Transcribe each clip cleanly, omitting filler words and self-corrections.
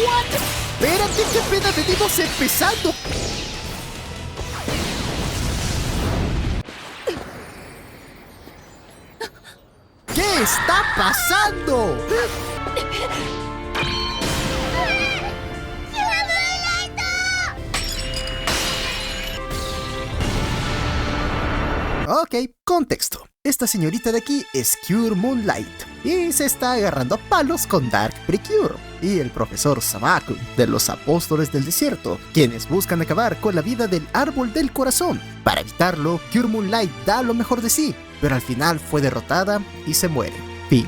Espérate, qué pena, venimos empezando. ¿Qué está pasando? Ok, contexto. Esta señorita de aquí es Cure Moonlight y se está agarrando a palos con Dark Precure y el profesor Sabaku de los Apóstoles del Desierto, quienes buscan acabar con la vida del Árbol del Corazón. Para evitarlo, Cure Moonlight da lo mejor de sí, pero al final fue derrotada y se muere. Fin.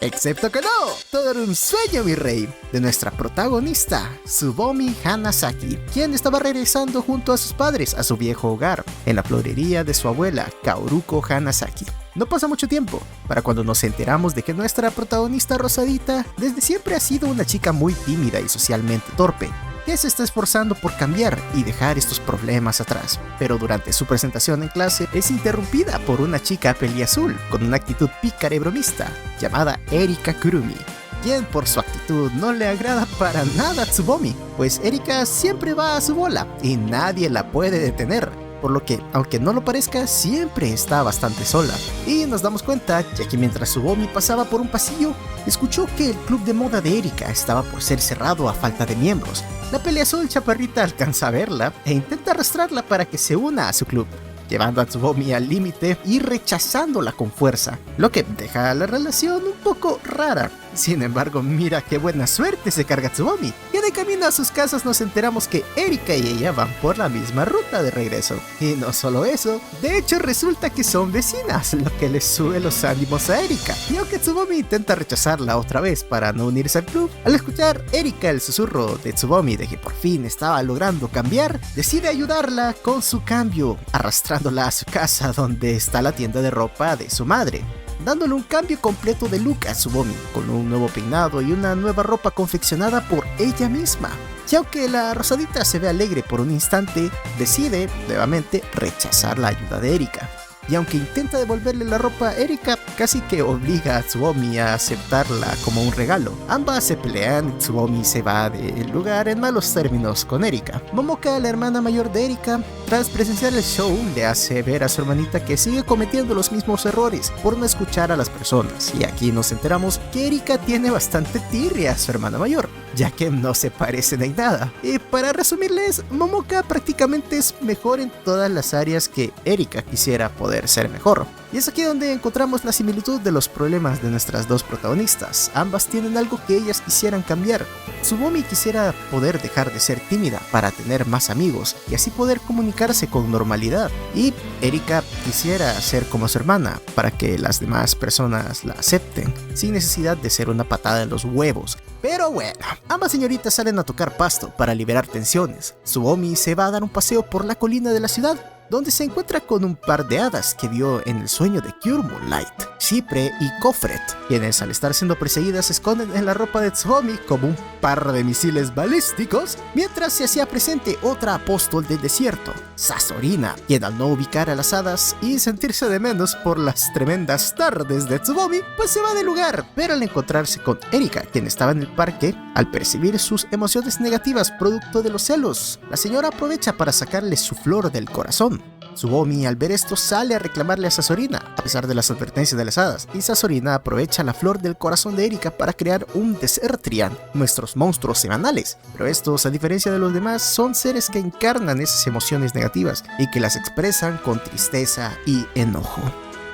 Excepto que no, todo era un sueño, mi rey, de nuestra protagonista, Tsubomi Hanasaki, quien estaba regresando junto a sus padres a su viejo hogar, en la florería de su abuela, Kaoruko Hanasaki. No pasa mucho tiempo para cuando nos enteramos de que nuestra protagonista rosadita desde siempre ha sido una chica muy tímida y socialmente torpe, que se está esforzando por cambiar y dejar estos problemas atrás. Pero durante su presentación en clase es interrumpida por una chica peliazul con una actitud pícara y bromista llamada Erika Kurumi, quien por su actitud no le agrada para nada a Tsubomi, pues Erika siempre va a su bola y nadie la puede detener, por lo que, aunque no lo parezca, siempre está bastante sola. Y nos damos cuenta, ya que mientras Tsubomi pasaba por un pasillo, escuchó que el club de moda de Erika estaba por ser cerrado a falta de miembros. La peleazul chaparrita alcanza a verla e intenta arrastrarla para que se una a su club, llevando a Tsubomi al límite y rechazándola con fuerza, lo que deja la relación un poco rara. Sin embargo, mira qué buena suerte se carga Tsubomi, y de camino a sus casas nos enteramos que Erika y ella van por la misma ruta de regreso. Y no solo eso, de hecho resulta que son vecinas, lo que le sube los ánimos a Erika. Y aunque Tsubomi intenta rechazarla otra vez para no unirse al club, al escuchar Erika el susurro de Tsubomi de que por fin estaba logrando cambiar, decide ayudarla con su cambio, arrastrándola a su casa donde está la tienda de ropa de su madre, dándole un cambio completo de look a Tsubomi, con un nuevo peinado y una nueva ropa confeccionada por ella misma. Y aunque la rosadita se ve alegre por un instante, decide nuevamente rechazar la ayuda de Erika. Y aunque intenta devolverle la ropa, Erika casi que obliga a Tsubomi a aceptarla como un regalo. Ambas se pelean y Tsubomi se va del lugar en malos términos con Erika. Momoka, la hermana mayor de Erika, tras presenciar el show, le hace ver a su hermanita que sigue cometiendo los mismos errores por no escuchar a las personas. Y aquí nos enteramos que Erika tiene bastante tirria a su hermana mayor, ya que no se parecen en nada. Y para resumirles, Momoka prácticamente es mejor en todas las áreas que Erika quisiera poder ser mejor. Y es aquí donde encontramos la similitud de los problemas de nuestras dos protagonistas. Ambas tienen algo que ellas quisieran cambiar. Tsubomi quisiera poder dejar de ser tímida para tener más amigos y así poder comunicarse con normalidad. Y Erika quisiera ser como su hermana para que las demás personas la acepten, sin necesidad de ser una patada en los huevos. Pero bueno, ambas señoritas salen a tocar pasto para liberar tensiones. Tsubomi se va a dar un paseo por la colina de la ciudad, donde se encuentra con un par de hadas que vio en el sueño de Cure Moonlight, Chypre y Kofret, quienes al estar siendo perseguidas se esconden en la ropa de Tsubomi como un par de misiles balísticos, mientras se hacía presente otra apóstol del desierto, Sazorina, quien al no ubicar a las hadas y sentirse de menos por las tremendas tardes de Tsubomi, pues se va del lugar, pero al encontrarse con Erika, quien estaba en el parque, al percibir sus emociones negativas producto de los celos, la señora aprovecha para sacarle su flor del corazón. Tsubomi al ver esto sale a reclamarle a Sazorina, a pesar de las advertencias de las hadas, y Sazorina aprovecha la flor del corazón de Erika para crear un Desertrian, nuestros monstruos semanales. Pero estos, a diferencia de los demás, son seres que encarnan esas emociones negativas y que las expresan con tristeza y enojo.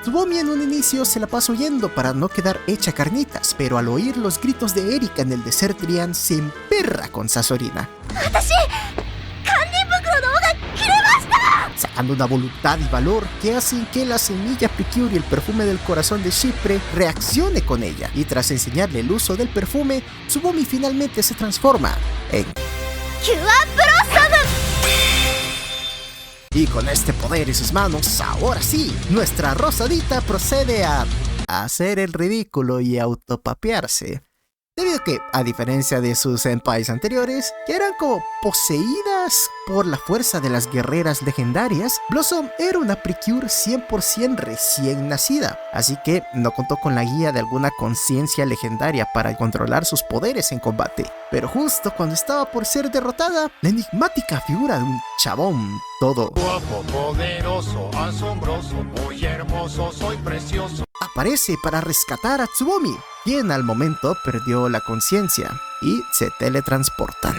Tsubomi en un inicio se la pasa huyendo para no quedar hecha carnitas, pero al oír los gritos de Erika en el Desertrian se emperra con Sazorina, sacando una voluntad y valor que hacen que la semilla Precure y el perfume del corazón de Chypre reaccione con ella, y tras enseñarle el uso del perfume, Tsubomi finalmente se transforma en Cure Blossom. Y con este poder en sus manos, ahora sí, nuestra rosadita procede a hacer el ridículo y autopapearse. debido a que, a diferencia de sus senpais anteriores, que eran como poseídas por la fuerza de las guerreras legendarias, Blossom era una Precure 100% recién nacida, así que no contó con la guía de alguna conciencia legendaria para controlar sus poderes en combate. Pero justo cuando estaba por ser derrotada, la enigmática figura de un chabón todo guapo, poderoso, asombroso, muy hermoso, soy precioso, aparece para rescatar a Tsubomi, quien al momento perdió la conciencia, y se teletransportan.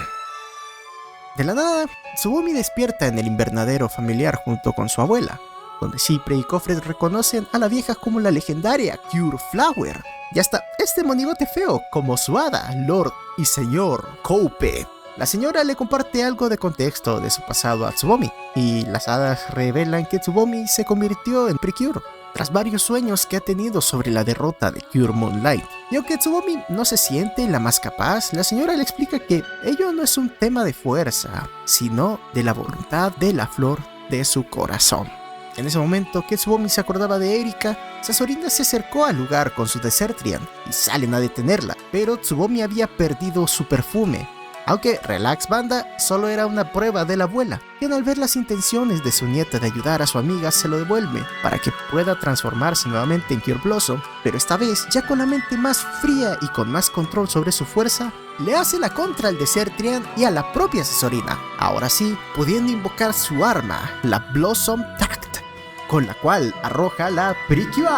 De la nada, Tsubomi despierta en el invernadero familiar junto con su abuela, donde Cypre y Kofred reconocen a la vieja como la legendaria Cure Flower, y hasta este monigote feo como su hada, Lord y Señor Coupe. La señora le comparte algo de contexto de su pasado a Tsubomi, y las hadas revelan que Tsubomi se convirtió en Precure tras varios sueños que ha tenido sobre la derrota de Cure Moonlight. Y aunque Tsubomi no se siente la más capaz, la señora le explica que ello no es un tema de fuerza, sino de la voluntad de la flor de su corazón. En ese momento que Tsubomi se acordaba de Erika, Sasorina se acercó al lugar con su Desertrian y salen a detenerla, pero Tsubomi había perdido su perfume. Aunque relax banda, solo era una prueba de la abuela, quien al ver las intenciones de su nieta de ayudar a su amiga se lo devuelve para que pueda transformarse nuevamente en Cure Blossom, pero esta vez ya con la mente más fría y con más control sobre su fuerza, le hace la contra al Desertrian y a la propia Sasorina, ahora sí pudiendo invocar su arma, la Blossom Tact, con la cual arroja la Precure,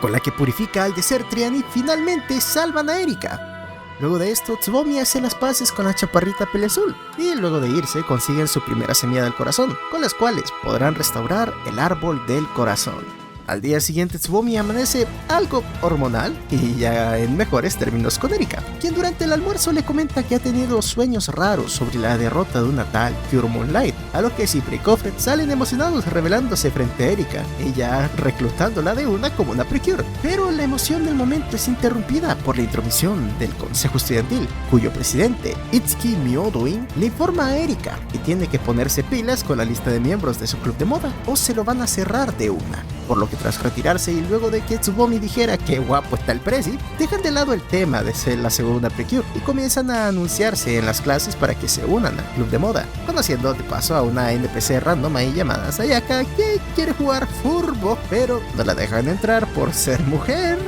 con la que purifica al Desertrian y finalmente salvan a Erika. Luego de esto, Tsubomi hace las paces con la chaparrita Pelezul y luego de irse consiguen su primera semilla del corazón, con las cuales podrán restaurar el árbol del corazón. Al día siguiente Tsubomi amanece algo hormonal y ya en mejores términos con Erika, quien durante el almuerzo le comenta que ha tenido sueños raros sobre la derrota de una tal Cure Moonlight, a lo que Cypre y Kofred salen emocionados revelándose frente a Erika, ella reclutándola de una como una Precure. Pero la emoción del momento es interrumpida por la intromisión del Consejo Estudiantil, cuyo presidente, Itsuki Miodoin, le informa a Erika que tiene que ponerse pilas con la lista de miembros de su club de moda o se lo van a cerrar de una. Por lo que tras retirarse y luego de que Tsubomi dijera que guapo está el presi, dejan de lado el tema de ser la segunda Precure y comienzan a anunciarse en las clases para que se unan al club de moda, conociendo de paso a una NPC random ahí llamada Sayaka que quiere jugar furbo, pero no la dejan entrar por ser mujer.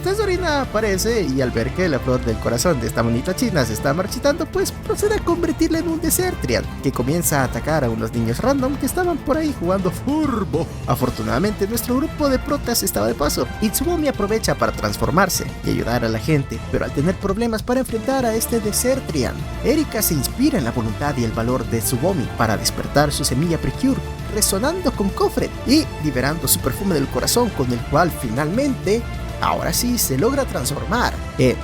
Sasorina aparece y al ver que la flor del corazón de esta bonita china se está marchitando, pues procede a convertirla en un Desertrian, que comienza a atacar a unos niños random que estaban por ahí jugando furbo. Afortunadamente nuestro grupo de protas estaba de paso, y Tsubomi aprovecha para transformarse y ayudar a la gente, pero al tener problemas para enfrentar a este Desertrian, Erika se inspira en la voluntad y el valor de Tsubomi para despertar su semilla Precure, resonando con Kofred y liberando su perfume del corazón, con el cual finalmente ahora sí se logra transformar en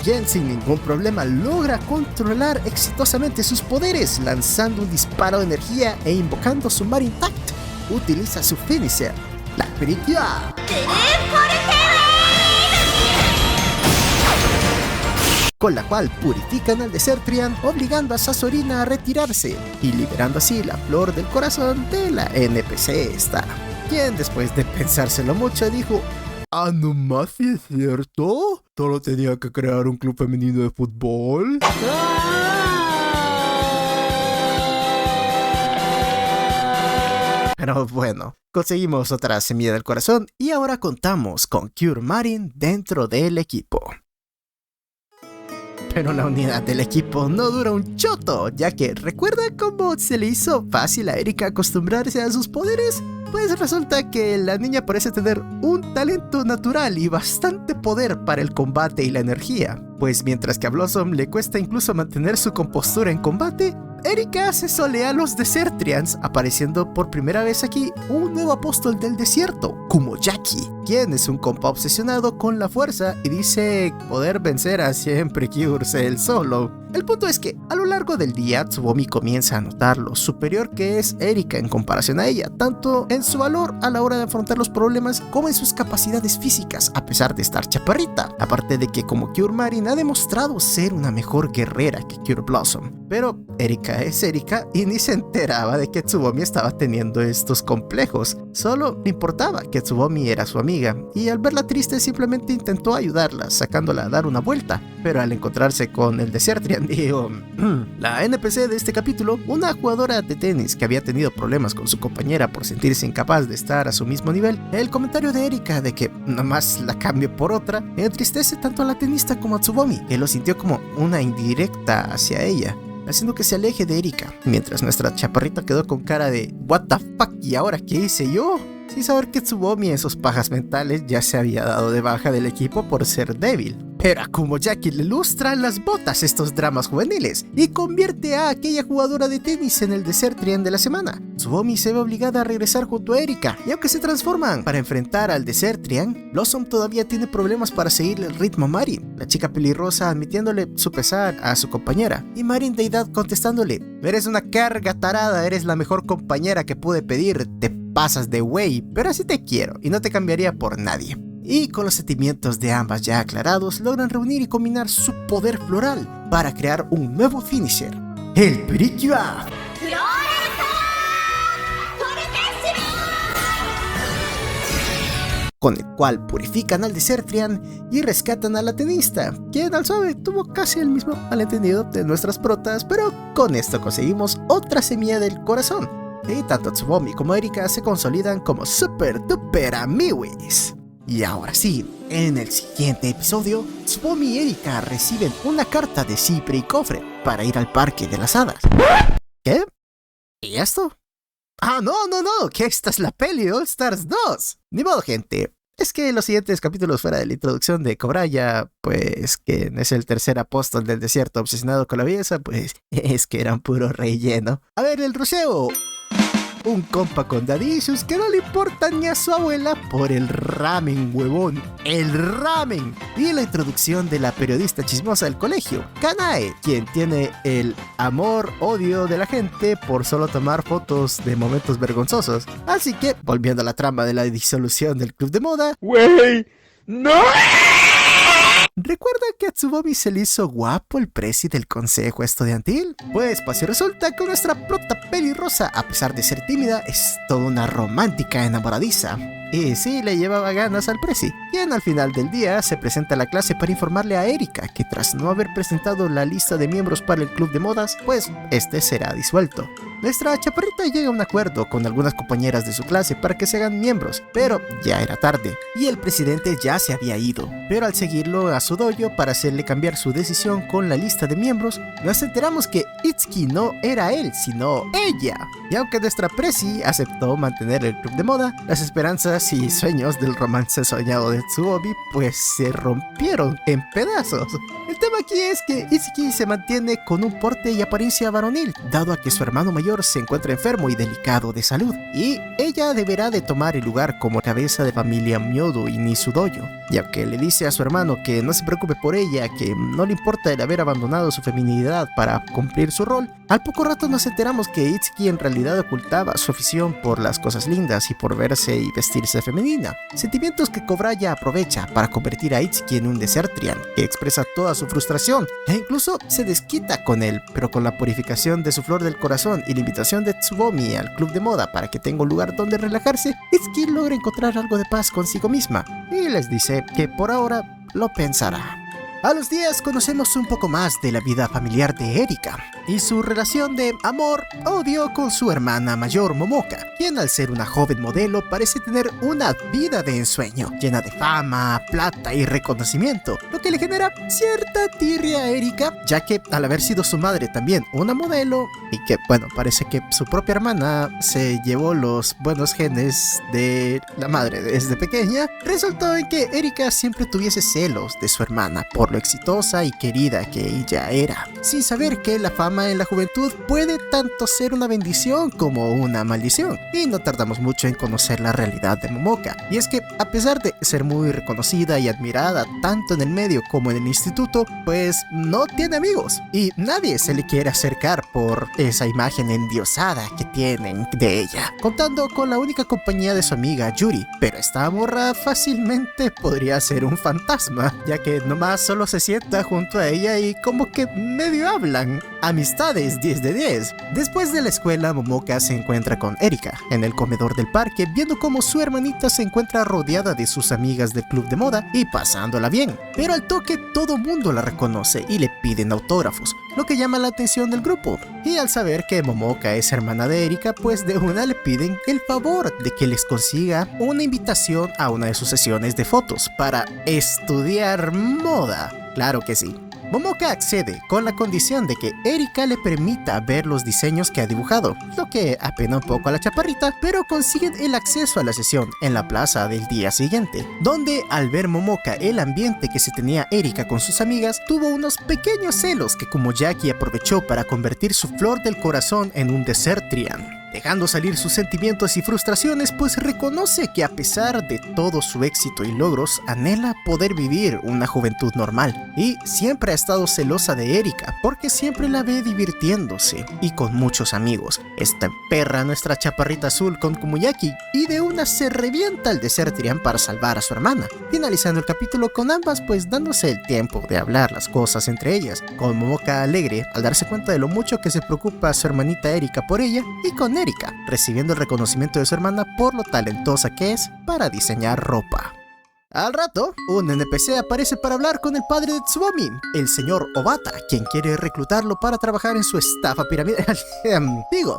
quien sin ningún problema logra controlar exitosamente sus poderes, lanzando un disparo de energía e invocando su Marine Tact. Utiliza su finisher, la Precure, con la cual purifican al Desertrian, obligando a Sasorina a retirarse y liberando así la flor del corazón de la NPC esta, quien después de pensárselo mucho dijo: "Ah, no más, si es cierto, solo tenía que crear un club femenino de fútbol". Pero bueno, conseguimos otra semilla del corazón y ahora contamos con Cure Marin dentro del equipo. Pero la unidad del equipo no dura un choto, ya que ¿recuerda cómo se le hizo fácil a Erika acostumbrarse a sus poderes? Pues resulta que la niña parece tener un talento natural y bastante poder para el combate y la energía. Pues mientras que a Blossom le cuesta incluso mantener su compostura en combate, Erika asesorea a los Desertrians, apareciendo por primera vez aquí un nuevo apóstol del desierto, Kumoyaki, quien es un compa obsesionado con la fuerza y dice poder vencer a 100 Precures él solo. El punto es que a lo largo del día Tsubomi comienza a notar lo superior que es Erika en comparación a ella, tanto en su valor a la hora de afrontar los problemas como en sus capacidades físicas, a pesar de estar chaparrita. Aparte de que como Cure Marin ha demostrado ser una mejor guerrera que Cure Blossom. Pero Erika es Erika y ni se enteraba de que Tsubomi estaba teniendo estos complejos. Solo le importaba que Tsubomi era su amiga y al verla triste simplemente intentó ayudarla, sacándola a dar una vuelta. Pero al encontrarse con el Desertrian, la NPC de este capítulo, una jugadora de tenis que había tenido problemas con su compañera por sentirse incapaz de estar a su mismo nivel, el comentario de Erika de que nomás la cambio por otra entristece tanto a la tenista como a Tsubomi, que lo sintió como una indirecta hacia ella, haciendo que se aleje de Erika, mientras nuestra chaparrita quedó con cara de ¿What the fuck? ¿Y ahora qué hice yo? Sin saber que Tsubomi en sus pajas mentales ya se había dado de baja del equipo por ser débil. Pero como Jackie le lustran las botas estos dramas juveniles y convierte a aquella jugadora de tenis en el Desertrian de la semana, Tsubomi se ve obligada a regresar junto a Erika, y aunque se transforman para enfrentar al Desertrian, Blossom todavía tiene problemas para seguirle el ritmo a Marin, la chica pelirrosa admitiéndole su pesar a su compañera, y Marin Deidad contestándole: eres una carga tarada, eres la mejor compañera que pude pedir, te pasas de wey, pero así te quiero y no te cambiaría por nadie. Y con los sentimientos de ambas ya aclarados, logran reunir y combinar su poder floral para crear un nuevo finisher, el Pirikyua, con el cual purifican al Desertrian y rescatan a la tenista, quien al suave tuvo casi el mismo malentendido de nuestras protas, pero con esto conseguimos otra semilla del corazón, y tanto Tsubomi como Erika se consolidan como super duper amiguis. Y ahora sí, en el siguiente episodio, Tsubomi y Erika reciben una carta de Cipre y Cofre para ir al Parque de las Hadas. ¿Qué? ¿Y esto? No, que esta es la peli All Stars 2. Ni modo, gente. Es que los siguientes capítulos fuera de la introducción de Kobraya, pues que es el tercer apóstol del desierto obsesionado con la belleza, pues es que eran puro relleno. A ver, el rusheo. Un compa con daddy issues que no le importa ni a su abuela por el ramen, huevón, el ramen. Y la introducción de la periodista chismosa del colegio, Kanae, quien tiene el amor-odio de la gente por solo tomar fotos de momentos vergonzosos. Así que, volviendo a la trama de la disolución del club de moda, ¡Wey! ¡No! ¿Recuerda que a Tsubomi se le hizo guapo el presi del consejo estudiantil? Pues así resulta que nuestra prota pelirrosa, a pesar de ser tímida, es toda una romántica enamoradiza. Y sí, le llevaba ganas al presi, quien al final del día se presenta a la clase para informarle a Erika que tras no haber presentado la lista de miembros para el club de modas, pues este será disuelto. Nuestra chaparrita llega a un acuerdo con algunas compañeras de su clase para que se hagan miembros, pero ya era tarde, y el presidente ya se había ido. Pero al seguirlo a su dojo para hacerle cambiar su decisión con la lista de miembros, nos enteramos que Itsuki no era él, sino ella. Y aunque nuestra presi aceptó mantener el club de moda, las esperanzas y sueños del romance soñado de Tsubomi pues se rompieron en pedazos. El tema aquí es que Itsuki se mantiene con un porte y apariencia varonil, dado a que su hermano mayor se encuentra enfermo y delicado de salud, y ella deberá de tomar el lugar como cabeza de familia Myodo y Nisudoyo. Y aunque le dice a su hermano que no se preocupe por ella, que no le importa el haber abandonado su feminidad para cumplir su rol, al poco rato nos enteramos que Itsuki en realidad ocultaba su afición por las cosas lindas y por verse y vestirse femenina, sentimientos que Kobraya aprovecha para convertir a Itsuki en un Desertrian que expresa toda su frustración e incluso se desquita con él, pero con la purificación de su flor del corazón y la invitación de Tsubomi al club de moda para que tenga un lugar donde relajarse, Itsuki logra encontrar algo de paz consigo misma y les dice que por ahora lo pensará. A los días conocemos un poco más de la vida familiar de Erika y su relación de amor-odio con su hermana mayor Momoka, quien al ser una joven modelo parece tener una vida de ensueño, llena de fama, plata y reconocimiento, lo que le genera cierta tirria a Erika, ya que al haber sido su madre también una modelo, y que bueno, parece que su propia hermana se llevó los buenos genes de la madre desde pequeña, resultó en que Erika siempre tuviese celos de su hermana por lo exitosa y querida que ella era. sin saber que la fama en la juventud puede tanto ser una bendición como una maldición. Y no tardamos mucho en conocer la realidad de Momoka, y es que a pesar de ser muy reconocida y admirada tanto en el medio como en el instituto, pues no tiene amigos y nadie se le quiere acercar por esa imagen endiosada que tienen de ella, contando con la única compañía de su amiga Yuri. Pero esta morra fácilmente podría ser un fantasma, ya que nomás solo se sienta junto a ella y como que medio hablan. Amistades 10 de 10. Después de la escuela, Momoka se encuentra con Erika en el comedor del parque, viendo cómo su hermanita se encuentra rodeada de sus amigas del club de moda y pasándola bien. Pero al toque todo mundo la reconoce y le piden autógrafos, lo que llama la atención del grupo. Y al saber que Momoka es hermana de Erika, pues de una le piden el favor de que les consiga una invitación a una de sus sesiones de fotos para estudiar moda. Claro que sí. Momoka accede con la condición de que Erika le permita ver los diseños que ha dibujado, lo que apena un poco a la chaparrita, pero consiguen el acceso a la sesión en la plaza del día siguiente, donde al ver Momoka el ambiente que se tenía Erika con sus amigas, tuvo unos pequeños celos que Kumoyaki aprovechó para convertir su flor del corazón en un Desertrian. Dejando salir sus sentimientos y frustraciones, pues reconoce que a pesar de todo su éxito y logros, anhela poder vivir una juventud normal. Y siempre ha estado celosa de Erika, porque siempre la ve divirtiéndose y con muchos amigos. Esta emperra nuestra chaparrita azul con Kumoyaki, y de una se revienta al Desertrian para salvar a su hermana, finalizando el capítulo con ambas pues dándose el tiempo de hablar las cosas entre ellas, con Momoka alegre al darse cuenta de lo mucho que se preocupa su hermanita Erika por ella, y con Erika recibiendo el reconocimiento de su hermana por lo talentosa que es para diseñar ropa. Al rato, un NPC aparece para hablar con el padre de Tsubomi, el señor Obata, quien quiere reclutarlo para trabajar en su estafa piramidal,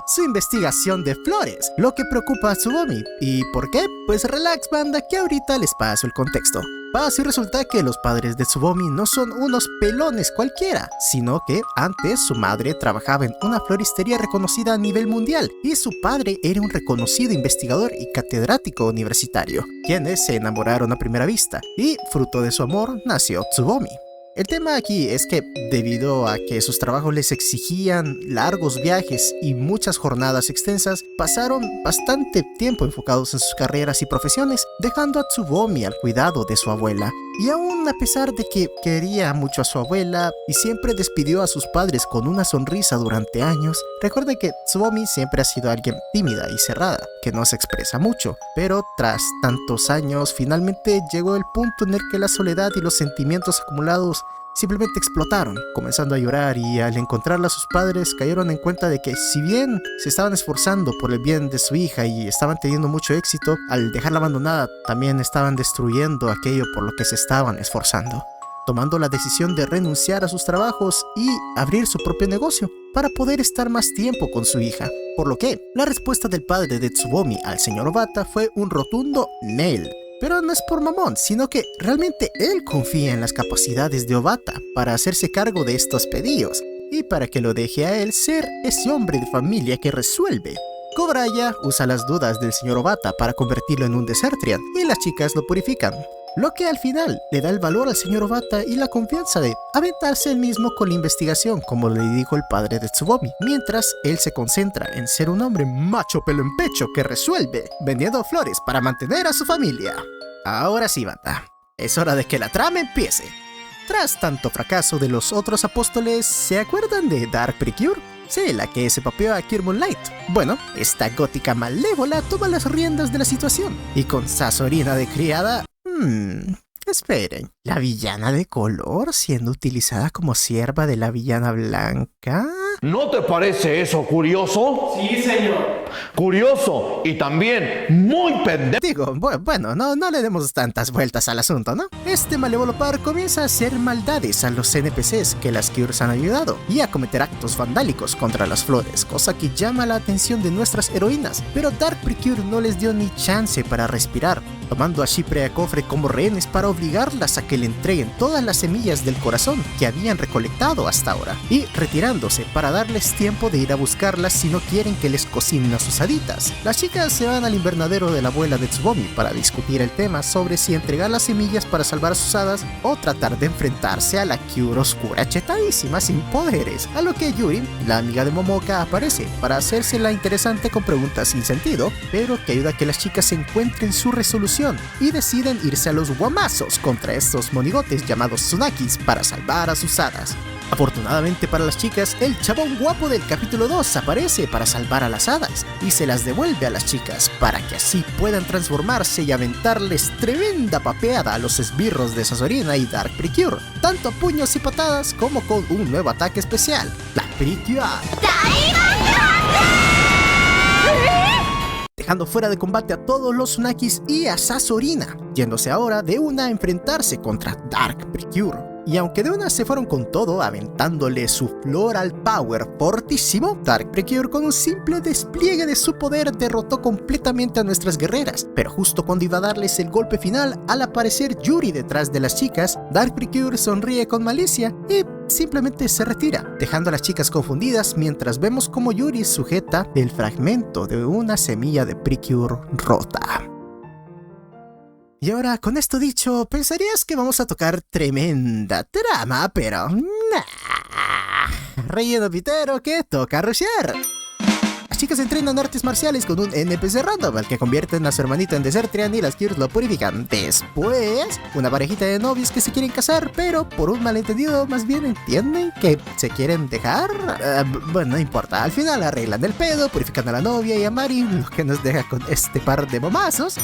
su investigación de flores, lo que preocupa a Tsubomi. ¿Y por qué? Pues relax banda, que ahorita les paso el contexto. Pasa y resulta que los padres de Tsubomi no son unos pelones cualquiera, sino que antes su madre trabajaba en una floristería reconocida a nivel mundial y su padre era un reconocido investigador y catedrático universitario, quienes se enamoraron a primera vista y, fruto de su amor, nació Tsubomi. El tema aquí es que, debido a que sus trabajos les exigían largos viajes y muchas jornadas extensas, pasaron bastante tiempo enfocados en sus carreras y profesiones, dejando a Tsubomi al cuidado de su abuela. Y aún a pesar de que quería mucho a su abuela y siempre despidió a sus padres con una sonrisa durante años, recuerden que Tsubomi siempre ha sido alguien tímida y cerrada, que no se expresa mucho, pero tras tantos años finalmente llegó el punto en el que la soledad y los sentimientos acumulados simplemente explotaron, comenzando a llorar, y al encontrarla a sus padres cayeron en cuenta de que si bien se estaban esforzando por el bien de su hija y estaban teniendo mucho éxito, al dejarla abandonada también estaban destruyendo aquello por lo que se estaban esforzando, tomando la decisión de renunciar a sus trabajos y abrir su propio negocio para poder estar más tiempo con su hija. Por lo que la respuesta del padre de Tsubomi al señor Obata fue un rotundo Nail. Pero no es por mamón, sino que realmente él confía en las capacidades de Obata para hacerse cargo de estos pedidos y para que lo deje a él ser ese hombre de familia que resuelve. Kobraya usa las dudas del señor Obata para convertirlo en un Desertrian y las chicas lo purifican, lo que al final le da el valor al señor Obata y la confianza de aventarse él mismo con la investigación, como le dijo el padre de Tsubomi, mientras él se concentra en ser un hombre macho pelo en pecho que resuelve, vendiendo flores para mantener a su familia. Ahora sí, banda, es hora de que la trama empiece. Tras tanto fracaso de los otros apóstoles, ¿se acuerdan de Dark Precure? Sí, la que se papeó a Kirmon Light. Bueno, esta gótica malévola toma las riendas de la situación y con Sasorina de criada... esperen, ¿la villana de color siendo utilizada como sierva de la villana blanca? ¿No te parece eso curioso? Sí, señor. Curioso y también muy pendejo. Digo, bueno, no le demos tantas vueltas al asunto, ¿no? Este malévolo par comienza a hacer maldades a los NPCs que las Cures han ayudado y a cometer actos vandálicos contra las flores, cosa que llama la atención de nuestras heroínas, pero Dark Precure no les dio ni chance para respirar. tomando a Chipre y a Kofre como rehenes para obligarlas a que le entreguen todas las semillas del corazón que habían recolectado hasta ahora, y retirándose para darles tiempo de ir a buscarlas si no quieren que les cocinen a sus haditas. Las chicas se van al invernadero de la abuela de Tsubomi para discutir el tema sobre si entregar las semillas para salvar a sus hadas o tratar de enfrentarse a la Cure oscura chetadísima sin poderes, a lo que Yuri, la amiga de Momoka, aparece para hacérsela interesante con preguntas sin sentido, pero que ayuda a que las chicas encuentren su resolución y deciden irse a los guamazos contra estos monigotes llamados Tsunakis para salvar a sus hadas. Afortunadamente para las chicas, el chabón guapo del capítulo 2 aparece para salvar a las hadas y se las devuelve a las chicas para que así puedan transformarse y aventarles tremenda papeada a los esbirros de Sazorina y Dark Precure, tanto a puños y patadas como con un nuevo ataque especial, la Precure, dejando fuera de combate a todos los Tsunakis y a Sazorina, yéndose ahora de una a enfrentarse contra Dark Precure. Y aunque de una se fueron con todo, aventándole su Floral Power fortísimo, Dark Precure con un simple despliegue de su poder derrotó completamente a nuestras guerreras. Pero justo cuando iba a darles el golpe final, al aparecer Yuri detrás de las chicas, Dark Precure sonríe con malicia y simplemente se retira, dejando a las chicas confundidas mientras vemos como Yuri sujeta el fragmento de una semilla de Precure rota. Y ahora, con esto dicho, pensarías que vamos a tocar tremenda trama, pero relleno pitero que toca rushear. Las chicas entrenan artes marciales con un NPC random al que convierten a su hermanito en Desertrian y las Cures lo purifican. Después, una parejita de novios que se quieren casar, pero por un malentendido más bien entienden que se quieren dejar. Bueno, no importa, al final arreglan el pedo, purifican a la novia y a Mari, lo que nos deja con este par de momazos.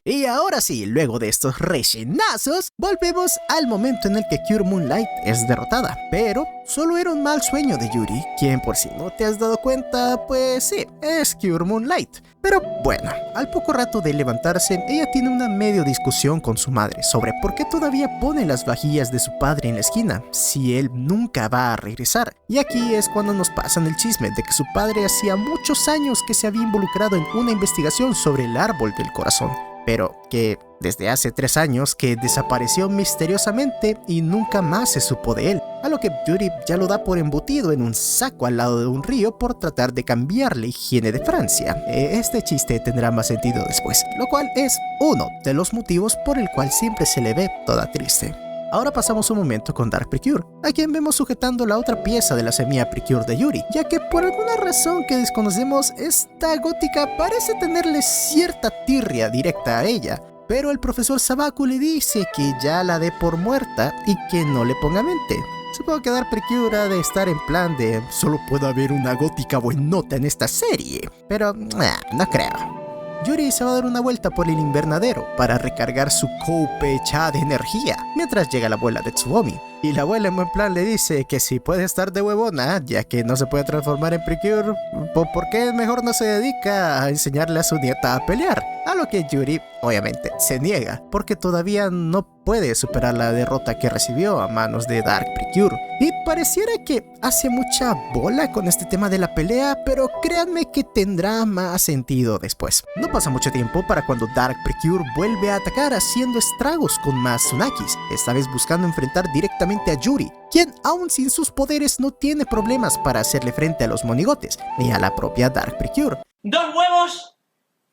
Y ahora sí, luego de estos rellenazos, volvemos al momento en el que Cure Moonlight es derrotada. Pero solo era un mal sueño de Yuri, quien por si no te has dado cuenta, pues sí, es Cure Moonlight. Pero bueno, al poco rato de levantarse, ella tiene una medio discusión con su madre sobre por qué todavía pone las vajillas de su padre en la esquina, si él nunca va a regresar. Y aquí es cuando nos pasan el chisme de que su padre hacía muchos años que se había involucrado en una investigación sobre el árbol del corazón, pero que desde hace 3 años que desapareció misteriosamente y nunca más se supo de él, a lo que Yuri ya lo da por embutido en un saco al lado de un río por tratar de cambiar la higiene de Francia. Este chiste tendrá más sentido después, lo cual es uno de los motivos por el cual siempre se le ve toda triste. Ahora pasamos un momento con Dark Precure, a quien vemos sujetando la otra pieza de la semilla Precure de Yuri, ya que por alguna razón que desconocemos, esta gótica parece tenerle cierta tirria directa a ella, pero el profesor Sabaku le dice que ya la dé por muerta y que no le ponga mente. Supongo que Dark Precure ha de estar en plan de solo puede haber una gótica buenota en esta serie, pero no creo. Yuri se va a dar una vuelta por el invernadero para recargar su cope de energía, mientras llega la abuela de Tsubomi. Y la abuela en buen plan le dice que si puede estar de huevona, ya que no se puede transformar en Precure, ¿por qué mejor no se dedica a enseñarle a su nieta a pelear? A lo que Yuri, obviamente, se niega, porque todavía no puede superar la derrota que recibió a manos de Dark Precure. Y pareciera que hace mucha bola con este tema de la pelea, pero créanme que tendrá más sentido después. No pasa mucho tiempo para cuando Dark Precure vuelve a atacar haciendo estragos con más Tsunakis, esta vez buscando enfrentar directamente a Yuri, quien aún sin sus poderes no tiene problemas para hacerle frente a los monigotes, ni a la propia Dark Precure. 2 huevos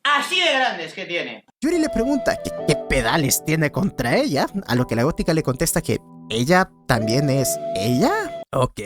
así de grandes que tiene. Yuri le pregunta que qué pedales tiene contra ella, a lo que la gótica le contesta que ella también es ella. ¿Ok?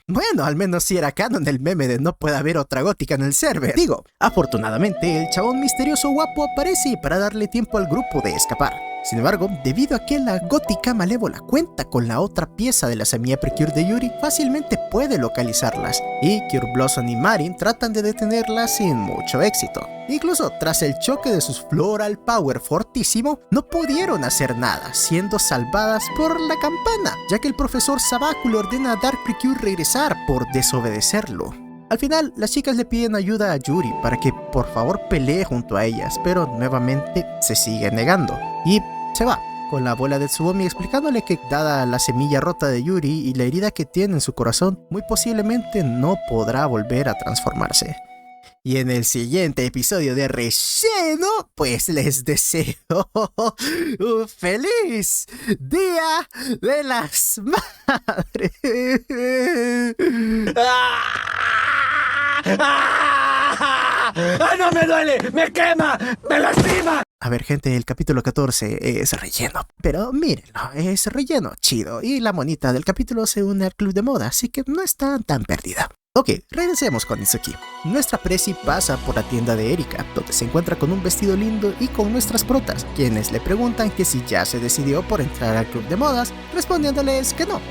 Bueno, al menos si era canon el meme de no puede haber otra gótica en el server. Digo, afortunadamente el chabón misterioso guapo aparece para darle tiempo al grupo de escapar. Sin embargo, debido a que la gótica malévola cuenta con la otra pieza de la semilla Precure de Yuri, fácilmente puede localizarlas, y Cure Blossom y Marin tratan de detenerlas sin mucho éxito. Incluso tras el choque de sus Floral Power fortísimo, no pudieron hacer nada, siendo salvadas por la campana, ya que el profesor Sabaku le ordena a Dark Precure regresar por desobedecerlo. Al final, las chicas le piden ayuda a Yuri para que por favor pelee junto a ellas, pero nuevamente se sigue negando y se va, con la abuela de Tsubomi explicándole que dada la semilla rota de Yuri y la herida que tiene en su corazón, muy posiblemente no podrá volver a transformarse. Y en el siguiente episodio de Relleno, pues les deseo un feliz Día de las Madres. ¡No me duele! ¡Me quema! ¡Me lastima! A ver, gente, el capítulo 14 es relleno, pero mírenlo, es relleno chido y la monita del capítulo se une al club de moda, así que no está tan perdida. Ok, regresemos con Itsuki. Nuestra Presi pasa por la tienda de Erika, donde se encuentra con un vestido lindo y con nuestras protas, quienes le preguntan que si ya se decidió por entrar al club de modas, respondiéndoles que no.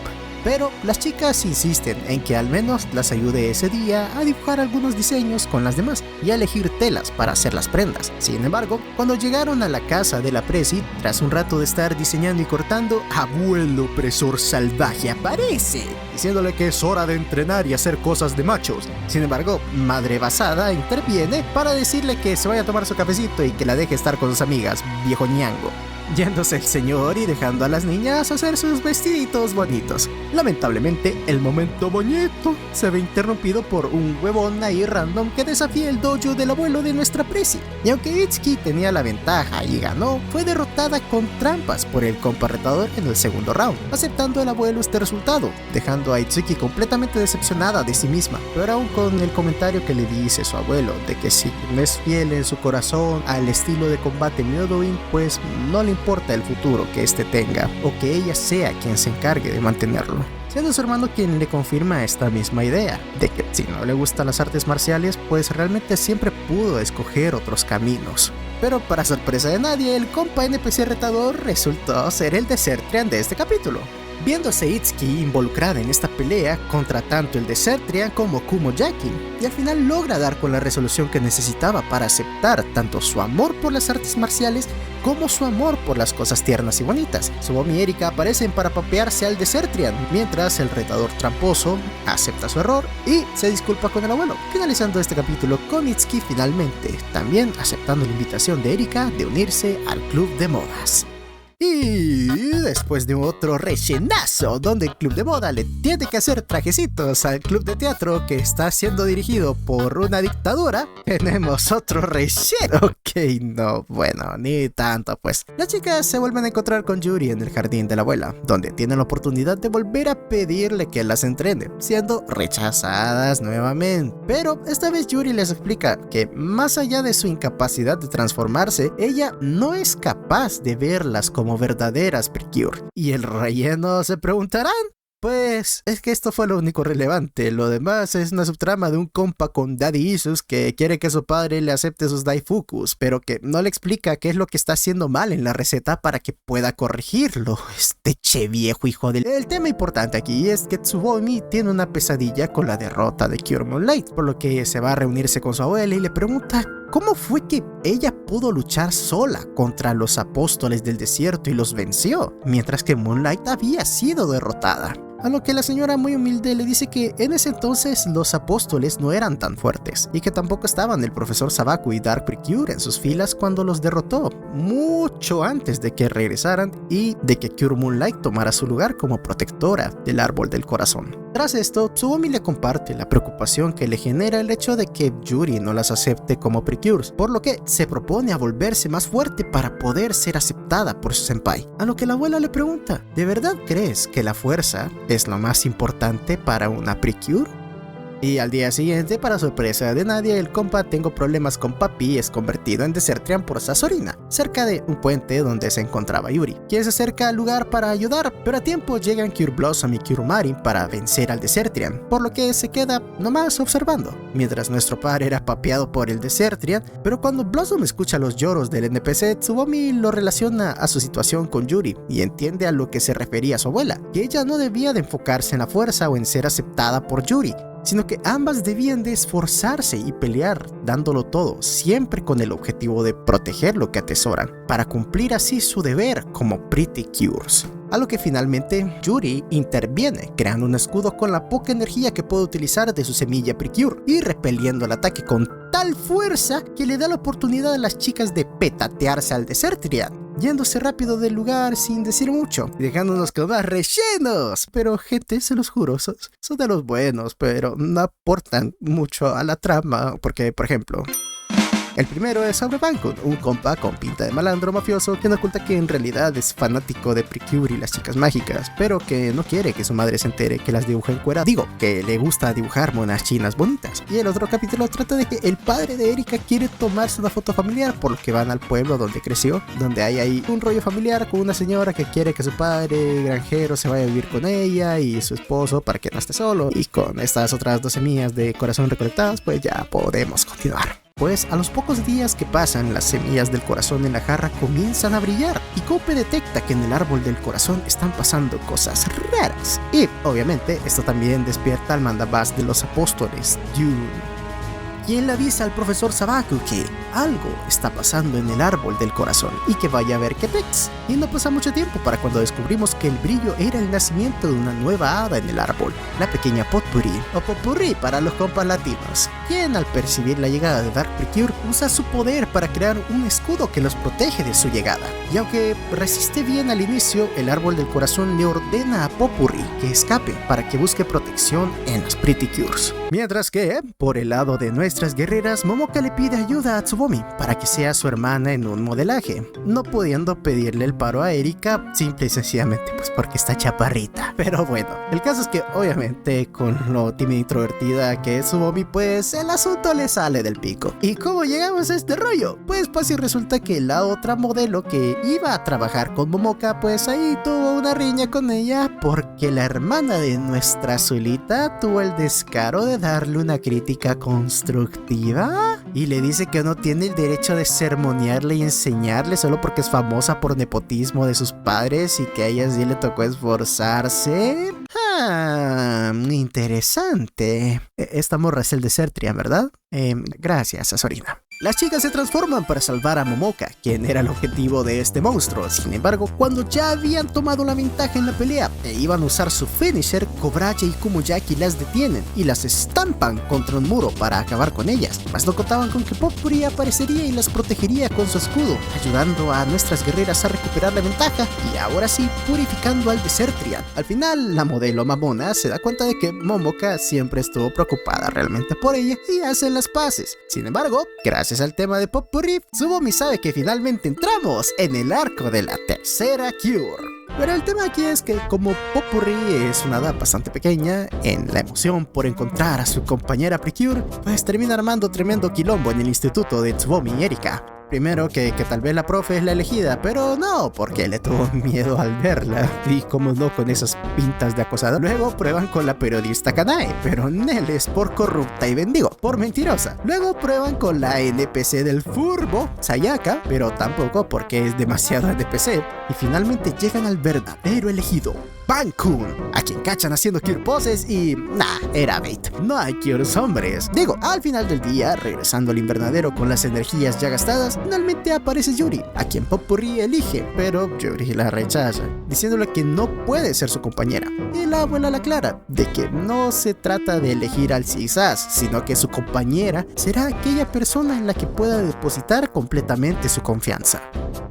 Pero las chicas insisten en que al menos las ayude ese día a dibujar algunos diseños con las demás y a elegir telas para hacer las prendas. Sin embargo, cuando llegaron a la casa de la Presi, tras un rato de estar diseñando y cortando, Abuelo Opresor Salvaje aparece, diciéndole que es hora de entrenar y hacer cosas de machos. Sin embargo, Madre Basada interviene para decirle que se vaya a tomar su cafecito y que la deje estar con sus amigas, viejo ñango. Yéndose el señor y dejando a las niñas hacer sus vestiditos bonitos. Lamentablemente, el momento bonito se ve interrumpido por un huevón ahí random que desafía el dojo del abuelo de nuestra Presi. Y aunque Itsuki tenía la ventaja y ganó, fue derrotada con trampas por el compa retador en el segundo round, aceptando el abuelo este resultado, dejando a Itsuki completamente decepcionada de sí misma, pero aún con el comentario que le dice su abuelo de que si no es fiel en su corazón al estilo de combate Myodoin, pues no le importa el futuro que éste tenga, o que ella sea quien se encargue de mantenerlo. Siendo su hermano quien le confirma esta misma idea, de que si no le gustan las artes marciales, pues realmente siempre pudo escoger otros caminos. Pero para sorpresa de nadie, el compa NPC retador resultó ser el Desertrian de este capítulo. Viéndose Itsuki involucrada en esta pelea contra tanto el Desertrian como Kumo-Jaki, y al final logra dar con la resolución que necesitaba para aceptar tanto su amor por las artes marciales como su amor por las cosas tiernas y bonitas. Tsubomi y Erika aparecen para papearse al Desertrian, mientras el retador tramposo acepta su error y se disculpa con el abuelo, finalizando este capítulo con Itsuki finalmente también aceptando la invitación de Erika de unirse al club de modas. Y después de otro rellenazo donde el club de moda le tiene que hacer trajecitos al club de teatro que está siendo dirigido por una dictadura, tenemos otro relleno. Ok, no, bueno, ni tanto pues. Las chicas se vuelven a encontrar con Yuri en el jardín de la abuela, donde tienen la oportunidad de volver a pedirle que las entrene, siendo rechazadas nuevamente. Pero esta vez Yuri les explica que más allá de su incapacidad de transformarse, ella no es capaz de verlas como verdaderas Precure. ¿Y el relleno? Se preguntarán. Pues es que esto fue lo único relevante. Lo demás es una subtrama de un compa con daddy issues que quiere que su padre le acepte sus daifukus, pero que no le explica qué es lo que está haciendo mal en la receta para que pueda corregirlo. Este che viejo hijo del... El tema importante aquí es que Tsubomi tiene una pesadilla con la derrota de Cure Moonlight, por lo que se va a reunirse con su abuela y le pregunta cómo fue que ella pudo luchar sola contra los apóstoles del desierto y los venció, mientras que Moonlight había sido derrotada. A lo que la señora muy humilde le dice que en ese entonces los apóstoles no eran tan fuertes y que tampoco estaban el profesor Sabaku y Dark Precure en sus filas cuando los derrotó, mucho antes de que regresaran y de que Cure Moonlight tomara su lugar como protectora del árbol del corazón. Tras esto, Tsubomi le comparte la preocupación que le genera el hecho de que Yuri no las acepte como Precures, por lo que se propone a volverse más fuerte para poder ser aceptada por su senpai. A lo que la abuela le pregunta, ¿de verdad crees que la fuerza es lo más importante para una Precure? Y al día siguiente, para sorpresa de nadie, el compa Tengo Problemas con Papi es convertido en Desertrian por Sasorina, cerca de un puente donde se encontraba Yuri, quien se acerca al lugar para ayudar, pero a tiempo llegan Cure Blossom y Cure Marin para vencer al Desertrian, por lo que se queda nomás observando, mientras nuestro par era papeado por el Desertrian. Pero cuando Blossom escucha los lloros del NPC, Tsubomi lo relaciona a su situación con Yuri y entiende a lo que se refería su abuela, que ella no debía de enfocarse en la fuerza o en ser aceptada por Yuri, sino que ambas debían de esforzarse y pelear dándolo todo, siempre con el objetivo de proteger lo que atesoran, para cumplir así su deber como Pretty Cures. A lo que finalmente Yuri interviene, creando un escudo con la poca energía que puede utilizar de su semilla Precure y repeliendo el ataque con tal fuerza que le da la oportunidad a las chicas de petatearse al Desertrian, yéndose rápido del lugar sin decir mucho, dejándonos con más rellenos. Pero gente, se los juro, son de los buenos, pero no aportan mucho a la trama, porque, por ejemplo, el primero es Aure Bankun, un compa con pinta de malandro mafioso que no oculta que en realidad es fanático de Precure y las chicas mágicas, pero que no quiere que su madre se entere que las dibuja en cuera. Digo, que le gusta dibujar monas chinas bonitas. Y el otro capítulo trata de que el padre de Erika quiere tomarse una foto familiar, por lo que van al pueblo donde creció, donde hay ahí un rollo familiar con una señora que quiere que su padre granjero se vaya a vivir con ella y su esposo para que no esté solo. Y con estas otras 2 semillas de corazón recolectadas, pues ya podemos continuar. Pues a los pocos días que pasan, las semillas del corazón en la jarra comienzan a brillar y Coupe detecta que en el árbol del corazón están pasando cosas raras. Y obviamente esto también despierta al mandamás de los apóstoles, June, quien le avisa al profesor Sabaku que algo está pasando en el árbol del corazón y que vaya a ver qué pex. Y no pasa mucho tiempo para cuando descubrimos que el brillo era el nacimiento de una nueva hada en el árbol, la pequeña Potpourri, o Popurrí para los compas latinos, quien al percibir la llegada de Dark Precure usa su poder para crear un escudo que los protege de su llegada. Y aunque resiste bien al inicio, el árbol del corazón le ordena a Popurrí que escape para que busque protección en las Pretty Cures. Mientras que, por el lado de nuestras guerreras, Momoka le pide ayuda a Tsubomi para que sea su hermana en un modelaje, no pudiendo pedirle el paro a Erika simple y sencillamente pues porque está chaparrita. Pero bueno, el caso es que obviamente con lo tímida e introvertida que es Tsubomi, pues el asunto le sale del pico. ¿Y cómo llegamos a este rollo? Pues y resulta que la otra modelo que iba a trabajar con Momoka, pues ahí tuvo una riña con ella porque la hermana de nuestra Azulita tuvo el descaro de darle una crítica constructiva y le dice que no tiene el derecho de sermonearle y enseñarle solo porque es famosa por nepotismo de sus padres y que a ella sí le tocó esforzarse. Interesante. Esta morra es el Desertrian, ¿verdad? Gracias, Azorina. Las chicas se transforman para salvar a Momoka, quien era el objetivo de este monstruo. Sin embargo, cuando ya habían tomado la ventaja en la pelea e iban a usar su finisher, Kobraya y Kumuyaki las detienen y las estampan contra un muro para acabar con ellas. Mas no contaban con que Popuri aparecería y las protegería con su escudo, ayudando a nuestras guerreras a recuperar la ventaja y ahora sí purificando al Desertrian. Al final, la modelo mamona se da cuenta de que Momoka siempre estuvo preocupada realmente por ella y hacen las paces. Sin embargo, gracias al tema de Popurrí, Tsubomi sabe que finalmente entramos en el arco de la tercera Cure. Pero el tema aquí es que como Popurrí es una hada bastante pequeña, en la emoción por encontrar a su compañera Precure, pues termina armando tremendo quilombo en el instituto de Tsubomi y Erika. Primero que tal vez la profe es la elegida, pero no, porque le tuvo miedo al verla. Y como no, con esas pintas de acosada. Luego prueban con la periodista Kanae, pero Nel es por corrupta y bendigo, por mentirosa. Luego prueban con la NPC del furbo, Sayaka, pero tampoco porque es demasiado NPC. Y finalmente llegan al verdadero elegido, Bankun, a quien cachan haciendo cure poses y... era bait. No hay cures hombres. Digo, al final del día, regresando al invernadero con las energías ya gastadas, finalmente aparece Yuri, a quien Popurrí elige, pero Yuri la rechaza, diciéndole que no puede ser su compañera. Y la abuela la aclara, de que no se trata de elegir al Cisas, sino que su compañera será aquella persona en la que pueda depositar completamente su confianza.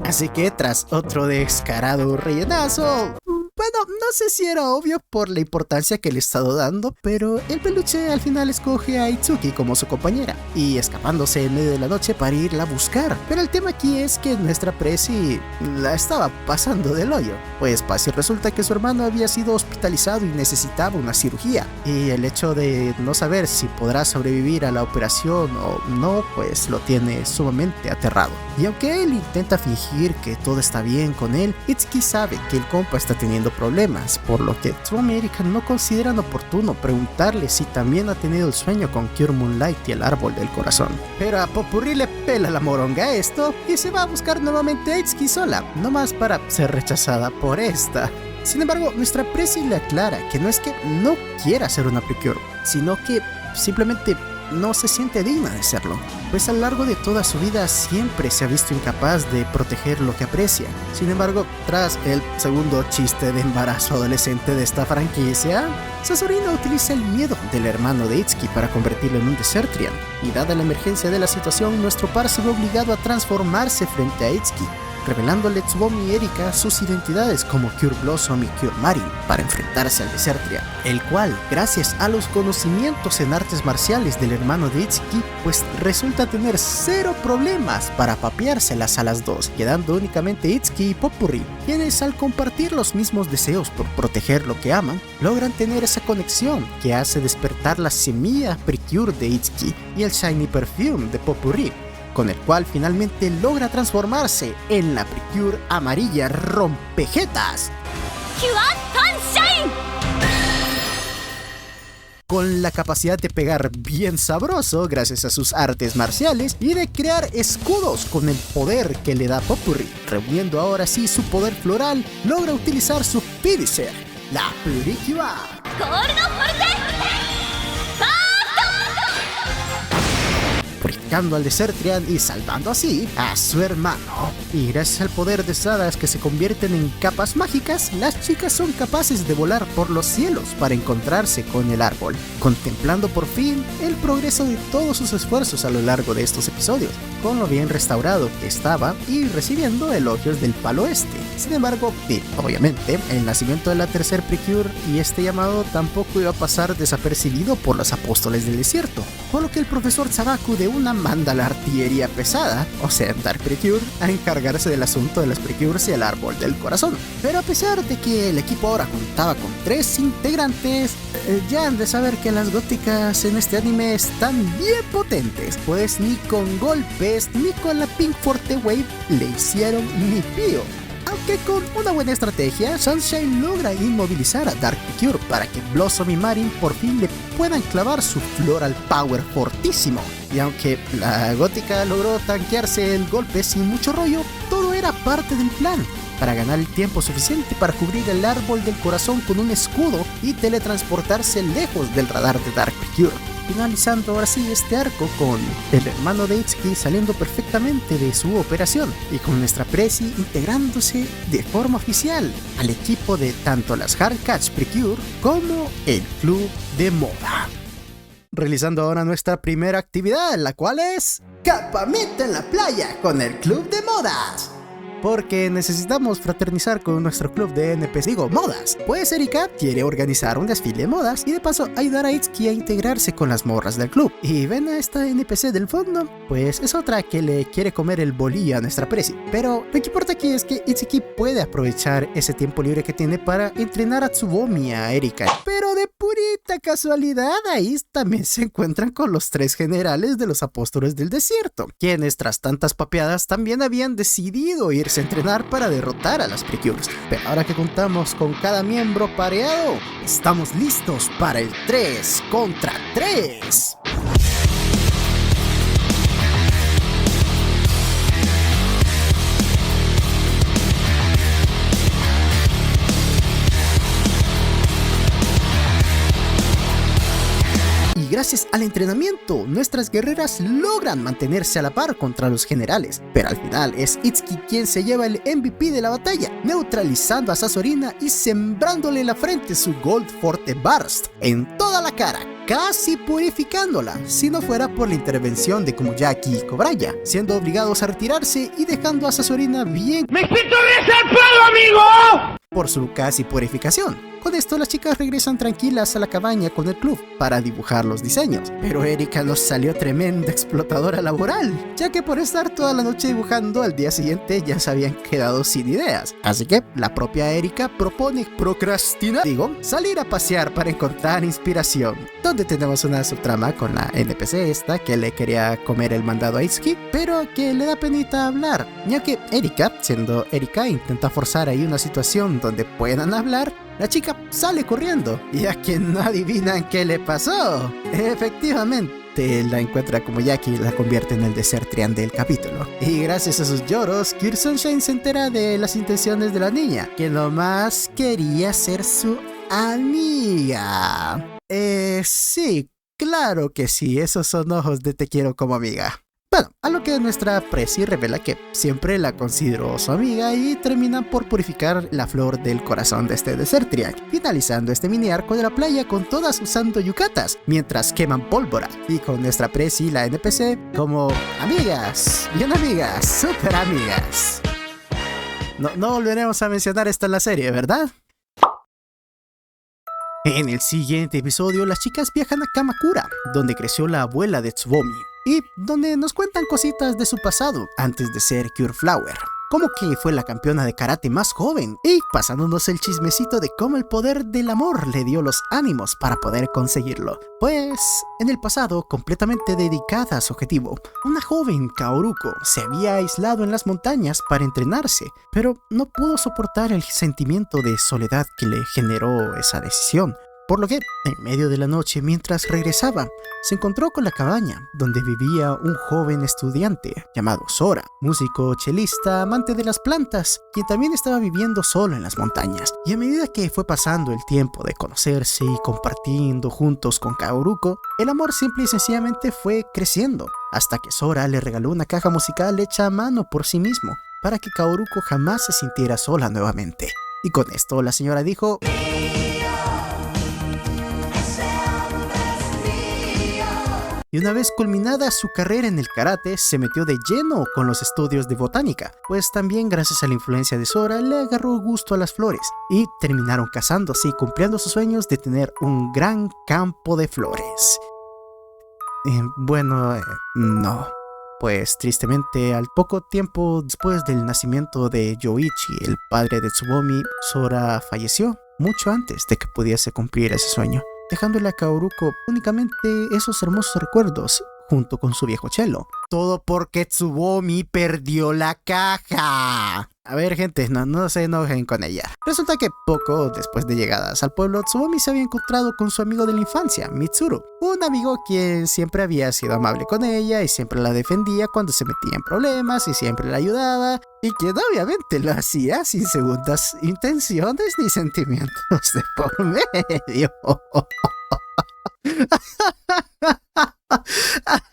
Así que tras otro descarado rellenazo... Bueno, no sé si era obvio por la importancia que le he estado dando, pero el peluche al final escoge a Itsuki como su compañera y escapándose en medio de la noche para irla a buscar. Pero el tema aquí es que nuestra Presi la estaba pasando del hoyo, pues resulta que su hermano había sido hospitalizado y necesitaba una cirugía, y el hecho de no saber si podrá sobrevivir a la operación o no, pues lo tiene sumamente aterrado. Y aunque él intenta fingir que todo está bien con él, Itsuki sabe que el compa está teniendo problemas, por lo que Tsubomi y Erika no consideran oportuno preguntarle si también ha tenido el sueño con Cure Moonlight y el árbol del corazón. Pero a Popurrí le pela la moronga esto y se va a buscar nuevamente a Itsuki sola, nomás para ser rechazada por esta. Sin embargo, nuestra Presi le aclara que no es que no quiera hacer una Precure, sino que simplemente no se siente digna de serlo, pues a lo largo de toda su vida siempre se ha visto incapaz de proteger lo que aprecia. Sin embargo, tras el segundo chiste de embarazo adolescente de esta franquicia, Sazorina utiliza el miedo del hermano de Itsuki para convertirlo en un Desertrian, y dada la emergencia de la situación, nuestro par se ve obligado a transformarse frente a Itsuki, revelándole a Tsubomi y Erika sus identidades como Cure Blossom y Cure Marin para enfrentarse al Desertrian, el cual, gracias a los conocimientos en artes marciales del hermano de Itsuki, pues resulta tener cero problemas para papeárselas a las dos, quedando únicamente Itsuki y Popurrí, quienes al compartir los mismos deseos por proteger lo que aman, logran tener esa conexión que hace despertar la semilla Precure de Itsuki y el Shiny Perfume de Popurrí, con el cual finalmente logra transformarse en la Precure amarilla rompejetas. Con la capacidad de pegar bien sabroso gracias a sus artes marciales y de crear escudos con el poder que le da Popurrí, reuniendo ahora sí su poder floral, logra utilizar su finisher, la Purikua. Purificando al Desertrian y salvando así a su hermano. Y gracias al poder de hadas que se convierten en capas mágicas, las chicas son capaces de volar por los cielos para encontrarse con el árbol, contemplando por fin el progreso de todos sus esfuerzos a lo largo de estos episodios, con lo bien restaurado que estaba y recibiendo elogios del palo este. Sin embargo, obviamente, el nacimiento de la tercer Precure y este llamado tampoco iba a pasar desapercibido por los apóstoles del desierto, por lo que el profesor Sabaku de una manda la artillería pesada, o sea, Dark Precure, a encargarse del asunto de las Precures y el árbol del corazón. Pero a pesar de que el equipo ahora contaba con 3 integrantes, ya han de saber que las góticas en este anime están bien potentes, pues ni con golpes ni con la Pink Forte Wave le hicieron ni pío. Aunque con una buena estrategia, Sunshine logra inmovilizar a Dark Precure para que Blossom y Marin por fin le puedan clavar su Floral Power fortísimo. Y aunque la gótica logró tanquearse el golpe sin mucho rollo, todo era parte del plan, para ganar el tiempo suficiente para cubrir el árbol del corazón con un escudo y teletransportarse lejos del radar de Dark Precure, finalizando ahora sí este arco con el hermano de Itsuki saliendo perfectamente de su operación y con nuestra Prezi integrándose de forma oficial al equipo de tanto las Hardcats Precure como el Club de Moda. Realizando ahora nuestra primera actividad, la cual es campamento en la playa con el Club de Modas. Porque necesitamos fraternizar con nuestro club de NPC, modas. Pues Erika quiere organizar un desfile de modas y de paso ayudar a Itsuki a integrarse con las morras del club. Y ven a esta NPC del fondo, pues es otra que le quiere comer el bolillo a nuestra Prezi. Pero lo que importa aquí es que Itsuki puede aprovechar ese tiempo libre que tiene para entrenar a Tsubomi y a Erika. Pero de purita casualidad, ahí también se encuentran con los 3 generales de los apóstoles del desierto, quienes tras tantas papeadas también habían decidido irse a entrenar para derrotar a las Precures. Pero ahora que contamos con cada miembro pareado, estamos listos para el 3 contra 3. Y gracias al entrenamiento, nuestras guerreras logran mantenerse a la par contra los generales, pero al final es Itsuki quien se lleva el MVP de la batalla, neutralizando a Sazorina y sembrándole en la frente su Gold Forte Burst en toda la cara, casi purificándola, si no fuera por la intervención de Kumuyaki y Kobraya, siendo obligados a retirarse y dejando a Sazorina bien ¡Me quito el palo, amigo! por su casi purificación. Con esto las chicas regresan tranquilas a la cabaña con el club para dibujar los diseños, pero Erika nos salió tremenda explotadora laboral, ya que por estar toda la noche dibujando al día siguiente ya se habían quedado sin ideas. Así que la propia Erika propone salir a pasear para encontrar inspiración, donde tenemos una subtrama con la NPC esta que le quería comer el mandado a Itsuki, pero que le da penita hablar, ya que Erika, siendo Erika, intenta forzar ahí una situación donde puedan hablar. La chica sale corriendo y a quien no adivinan qué le pasó, efectivamente la encuentra como Jackie y la convierte en el Desertrian del capítulo. Y gracias a sus lloros, Cure Sunshine se entera de las intenciones de la niña, que nomás quería ser su amiga. Sí, Claro que sí, esos son ojos de te quiero como amiga. Bueno, a lo que nuestra Presi revela que siempre la consideró su amiga y terminan por purificar la flor del corazón de este Desertrian, finalizando este mini arco de la playa con todas usando yucatas, mientras queman pólvora, y con nuestra Presi, la NPC, como amigas, bien amigas, super amigas. No volveremos a mencionar esto en la serie, ¿verdad? En el siguiente episodio, las chicas viajan a Kamakura, donde creció la abuela de Tsubomi, y donde nos cuentan cositas de su pasado antes de ser Cure Flower, como que fue la campeona de karate más joven, y pasándonos el chismecito de cómo el poder del amor le dio los ánimos para poder conseguirlo. Pues, en el pasado, completamente dedicada a su objetivo, una joven Kaoruko se había aislado en las montañas para entrenarse, pero no pudo soportar el sentimiento de soledad que le generó esa decisión. Por lo que, en medio de la noche, mientras regresaba, se encontró con la cabaña donde vivía un joven estudiante llamado Sora, músico, chelista, amante de las plantas, quien también estaba viviendo solo en las montañas. Y a medida que fue pasando el tiempo de conocerse y compartiendo juntos con Kaoruko, el amor simple y sencillamente fue creciendo, hasta que Sora le regaló una caja musical hecha a mano por sí mismo, para que Kaoruko jamás se sintiera sola nuevamente. Y con esto la señora dijo: y una vez culminada su carrera en el karate, se metió de lleno con los estudios de botánica, pues también gracias a la influencia de Sora le agarró gusto a las flores, y terminaron casándose y cumpliendo sus sueños de tener un gran campo de flores. No. Pues tristemente, al poco tiempo después del nacimiento de Yoichi, el padre de Tsubomi, Sora falleció mucho antes de que pudiese cumplir ese sueño, dejándole a Kaoruko únicamente esos hermosos recuerdos junto con su viejo chelo. Todo porque Tsubomi perdió la caja. A ver, gente, no se enojen con ella. Resulta que poco después de llegadas al pueblo, Tsubomi se había encontrado con su amigo de la infancia, Mitsuru, un amigo quien siempre había sido amable con ella y siempre la defendía cuando se metía en problemas y siempre la ayudaba, y quien obviamente lo hacía sin segundas intenciones ni sentimientos de por medio.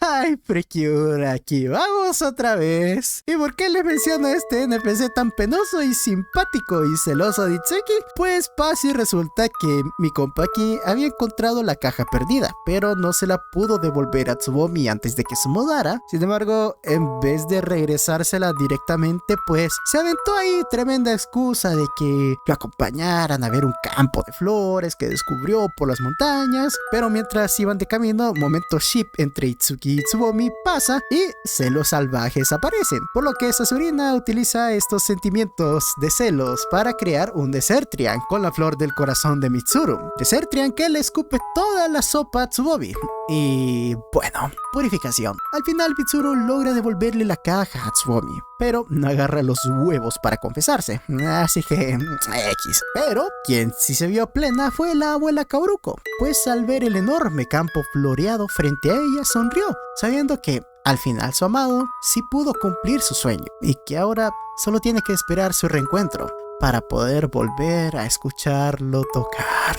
Ay, Precure, aquí vamos otra vez. ¿Y por qué le menciono a este NPC tan penoso y simpático y celoso de Itsuki? Pues pasa y resulta que mi compa aquí había encontrado la caja perdida, pero no se la pudo devolver a Tsubomi antes de que se mudara. Sin embargo, en vez de regresársela directamente, pues se aventó ahí tremenda excusa de que lo acompañaran a ver un campo de flores que descubrió por las montañas. Pero mientras iban de camino, momento ship entre Itsuki y Tsubomi pasa y celos salvajes aparecen, por lo que Sasurina utiliza estos sentimientos de celos para crear un Desertrian con la flor del corazón de Mitsuru, Desertrian que le escupe toda la sopa a Tsubomi. Y bueno, purificación. Al final Mitsuru logra devolverle la caja a Tsubomi, pero no agarra los huevos para confesarse, así que X. Pero quien sí se vio plena fue la abuela Kaoruko, pues al ver el enorme campo floreado frente a ella sonrió, sabiendo que al final su amado sí pudo cumplir su sueño y que ahora solo tiene que esperar su reencuentro para poder volver a escucharlo tocar.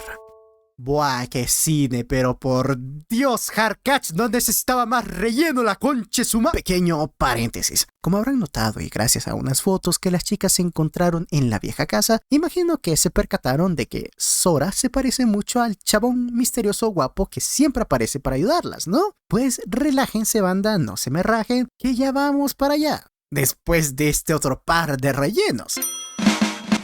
Buah, qué cine, pero por Dios, Hardcatch no necesitaba más relleno, la concha suma. Pequeño paréntesis. Como habrán notado y gracias a unas fotos que las chicas encontraron en la vieja casa, imagino que se percataron de que Sora se parece mucho al chabón misterioso guapo que siempre aparece para ayudarlas, ¿no? Pues relájense, banda, no se me rajen, que ya vamos para allá, después de este otro par de rellenos.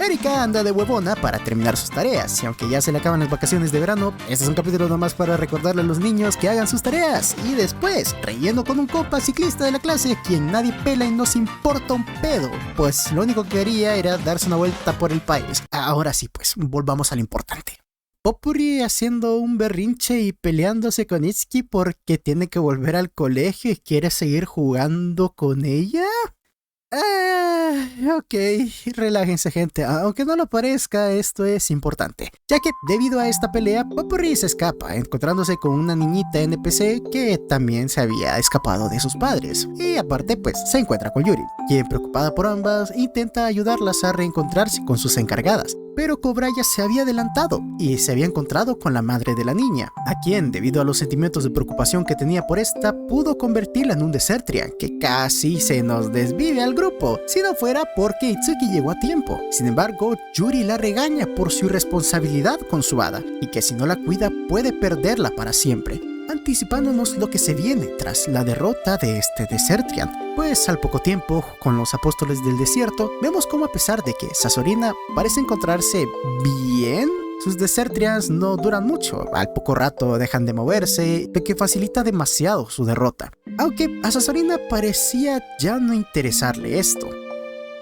Erika anda de huevona para terminar sus tareas, y aunque ya se le acaban las vacaciones de verano, este es un capítulo nomás para recordarle a los niños que hagan sus tareas. Y después, relleno con un compa ciclista de la clase, quien nadie pela y no se importa un pedo, pues lo único que quería era darse una vuelta por el país. Ahora sí, pues, volvamos a lo importante. Popuri haciendo un berrinche y peleándose con Itsuki porque tiene que volver al colegio y quiere seguir jugando con ella. Ok, relájense, gente. Aunque no lo parezca, esto es importante, ya que debido a esta pelea, Popurrí se escapa, encontrándose con una niñita NPC que también se había escapado de sus padres. Y aparte, pues, se encuentra con Yuri, quien, preocupada por ambas, intenta ayudarlas a reencontrarse con sus encargadas. pero Kobraya se había adelantado y se había encontrado con la madre de la niña, a quien, debido a los sentimientos de preocupación que tenía por esta, pudo convertirla en un Desertrian, que casi se nos desvive al grupo, si no fuera porque Itsuki llegó a tiempo. Sin embargo, Yuri la regaña por su irresponsabilidad con su hada, y que si no la cuida puede perderla para siempre, anticipándonos lo que se viene tras la derrota de este Desertrian. Pues al poco tiempo, con los apóstoles del desierto, vemos cómo a pesar de que Sasorina parece encontrarse bien, sus Desertrians no duran mucho, al poco rato dejan de moverse, lo que facilita demasiado su derrota, aunque a Sasorina parecía ya no interesarle esto.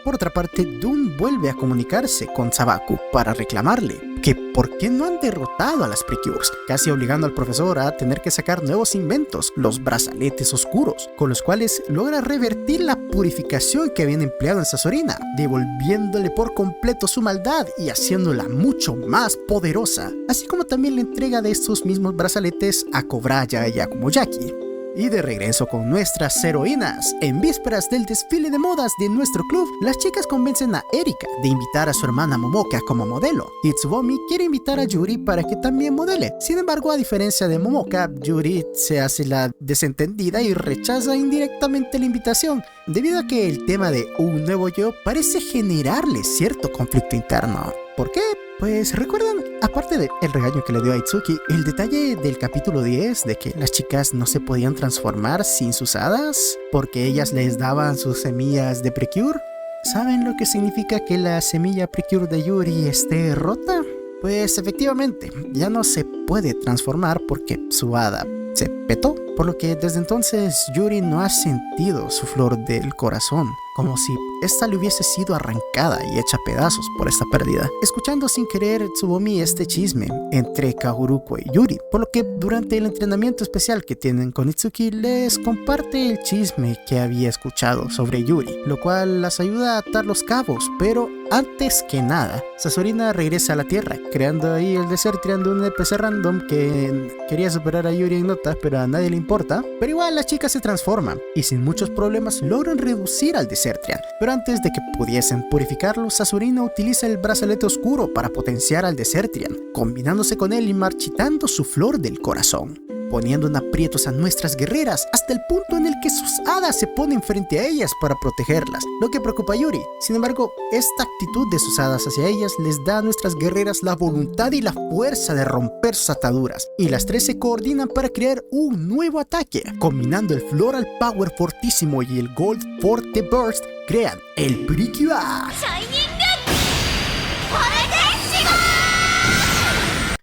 Por otra parte, Dune vuelve a comunicarse con Sabaku para reclamarle que por qué no han derrotado a las Precures, casi obligando al profesor a tener que sacar nuevos inventos, los brazaletes oscuros, con los cuales logra revertir la purificación que habían empleado en Sasorina, devolviéndole por completo su maldad y haciéndola mucho más poderosa, así como también la entrega de estos mismos brazaletes a Kobraya y a Momoyaki. Y de regreso con nuestras heroínas, en vísperas del desfile de modas de nuestro club, las chicas convencen a Erika de invitar a su hermana Momoka como modelo, y Tsubomi quiere invitar a Yuri para que también modele. Sin embargo, a diferencia de Momoka, Yuri se hace la desentendida y rechaza indirectamente la invitación, debido a que el tema de un nuevo yo parece generarle cierto conflicto interno. ¿Por qué? Pues recuerdan, aparte del regaño que le dio a Itsuki, el detalle del capítulo 10 de que las chicas no se podían transformar sin sus hadas porque ellas les daban sus semillas de Precure. ¿Saben lo que significa que la semilla Precure de Yuri esté rota? Pues efectivamente, ya no se puede transformar porque su hada se petó, por lo que desde entonces Yuri no ha sentido su flor del corazón, como si esta le hubiese sido arrancada y hecha pedazos por esta pérdida. Escuchando sin querer Tsubomi este chisme entre Kaoruko y Yuri, por lo que durante el entrenamiento especial que tienen con Itsuki les comparte el chisme que había escuchado sobre Yuri, lo cual las ayuda a atar los cabos, pero antes que nada, Sasorina regresa a la Tierra, creando ahí el Desertrian de un NPC random que quería superar a Yuri en notas, pero a nadie le importa. Pero igual las chicas se transforman y sin muchos problemas logran reducir al Desertrian. Pero antes de que pudiesen purificarlo, Sasorina utiliza el brazalete oscuro para potenciar al Desertrian, combinándose con él y marchitando su flor del corazón, poniendo en aprietos a nuestras guerreras hasta el punto en el que sus hadas se ponen frente a ellas para protegerlas, lo que preocupa a Yuri. Sin embargo, esta actitud de sus hadas hacia ellas les da a nuestras guerreras la voluntad y la fuerza de romper sus ataduras, y las tres se coordinan para crear un nuevo ataque. Combinando el Floral Power fortísimo y el Gold Forte Burst, crean el Precure,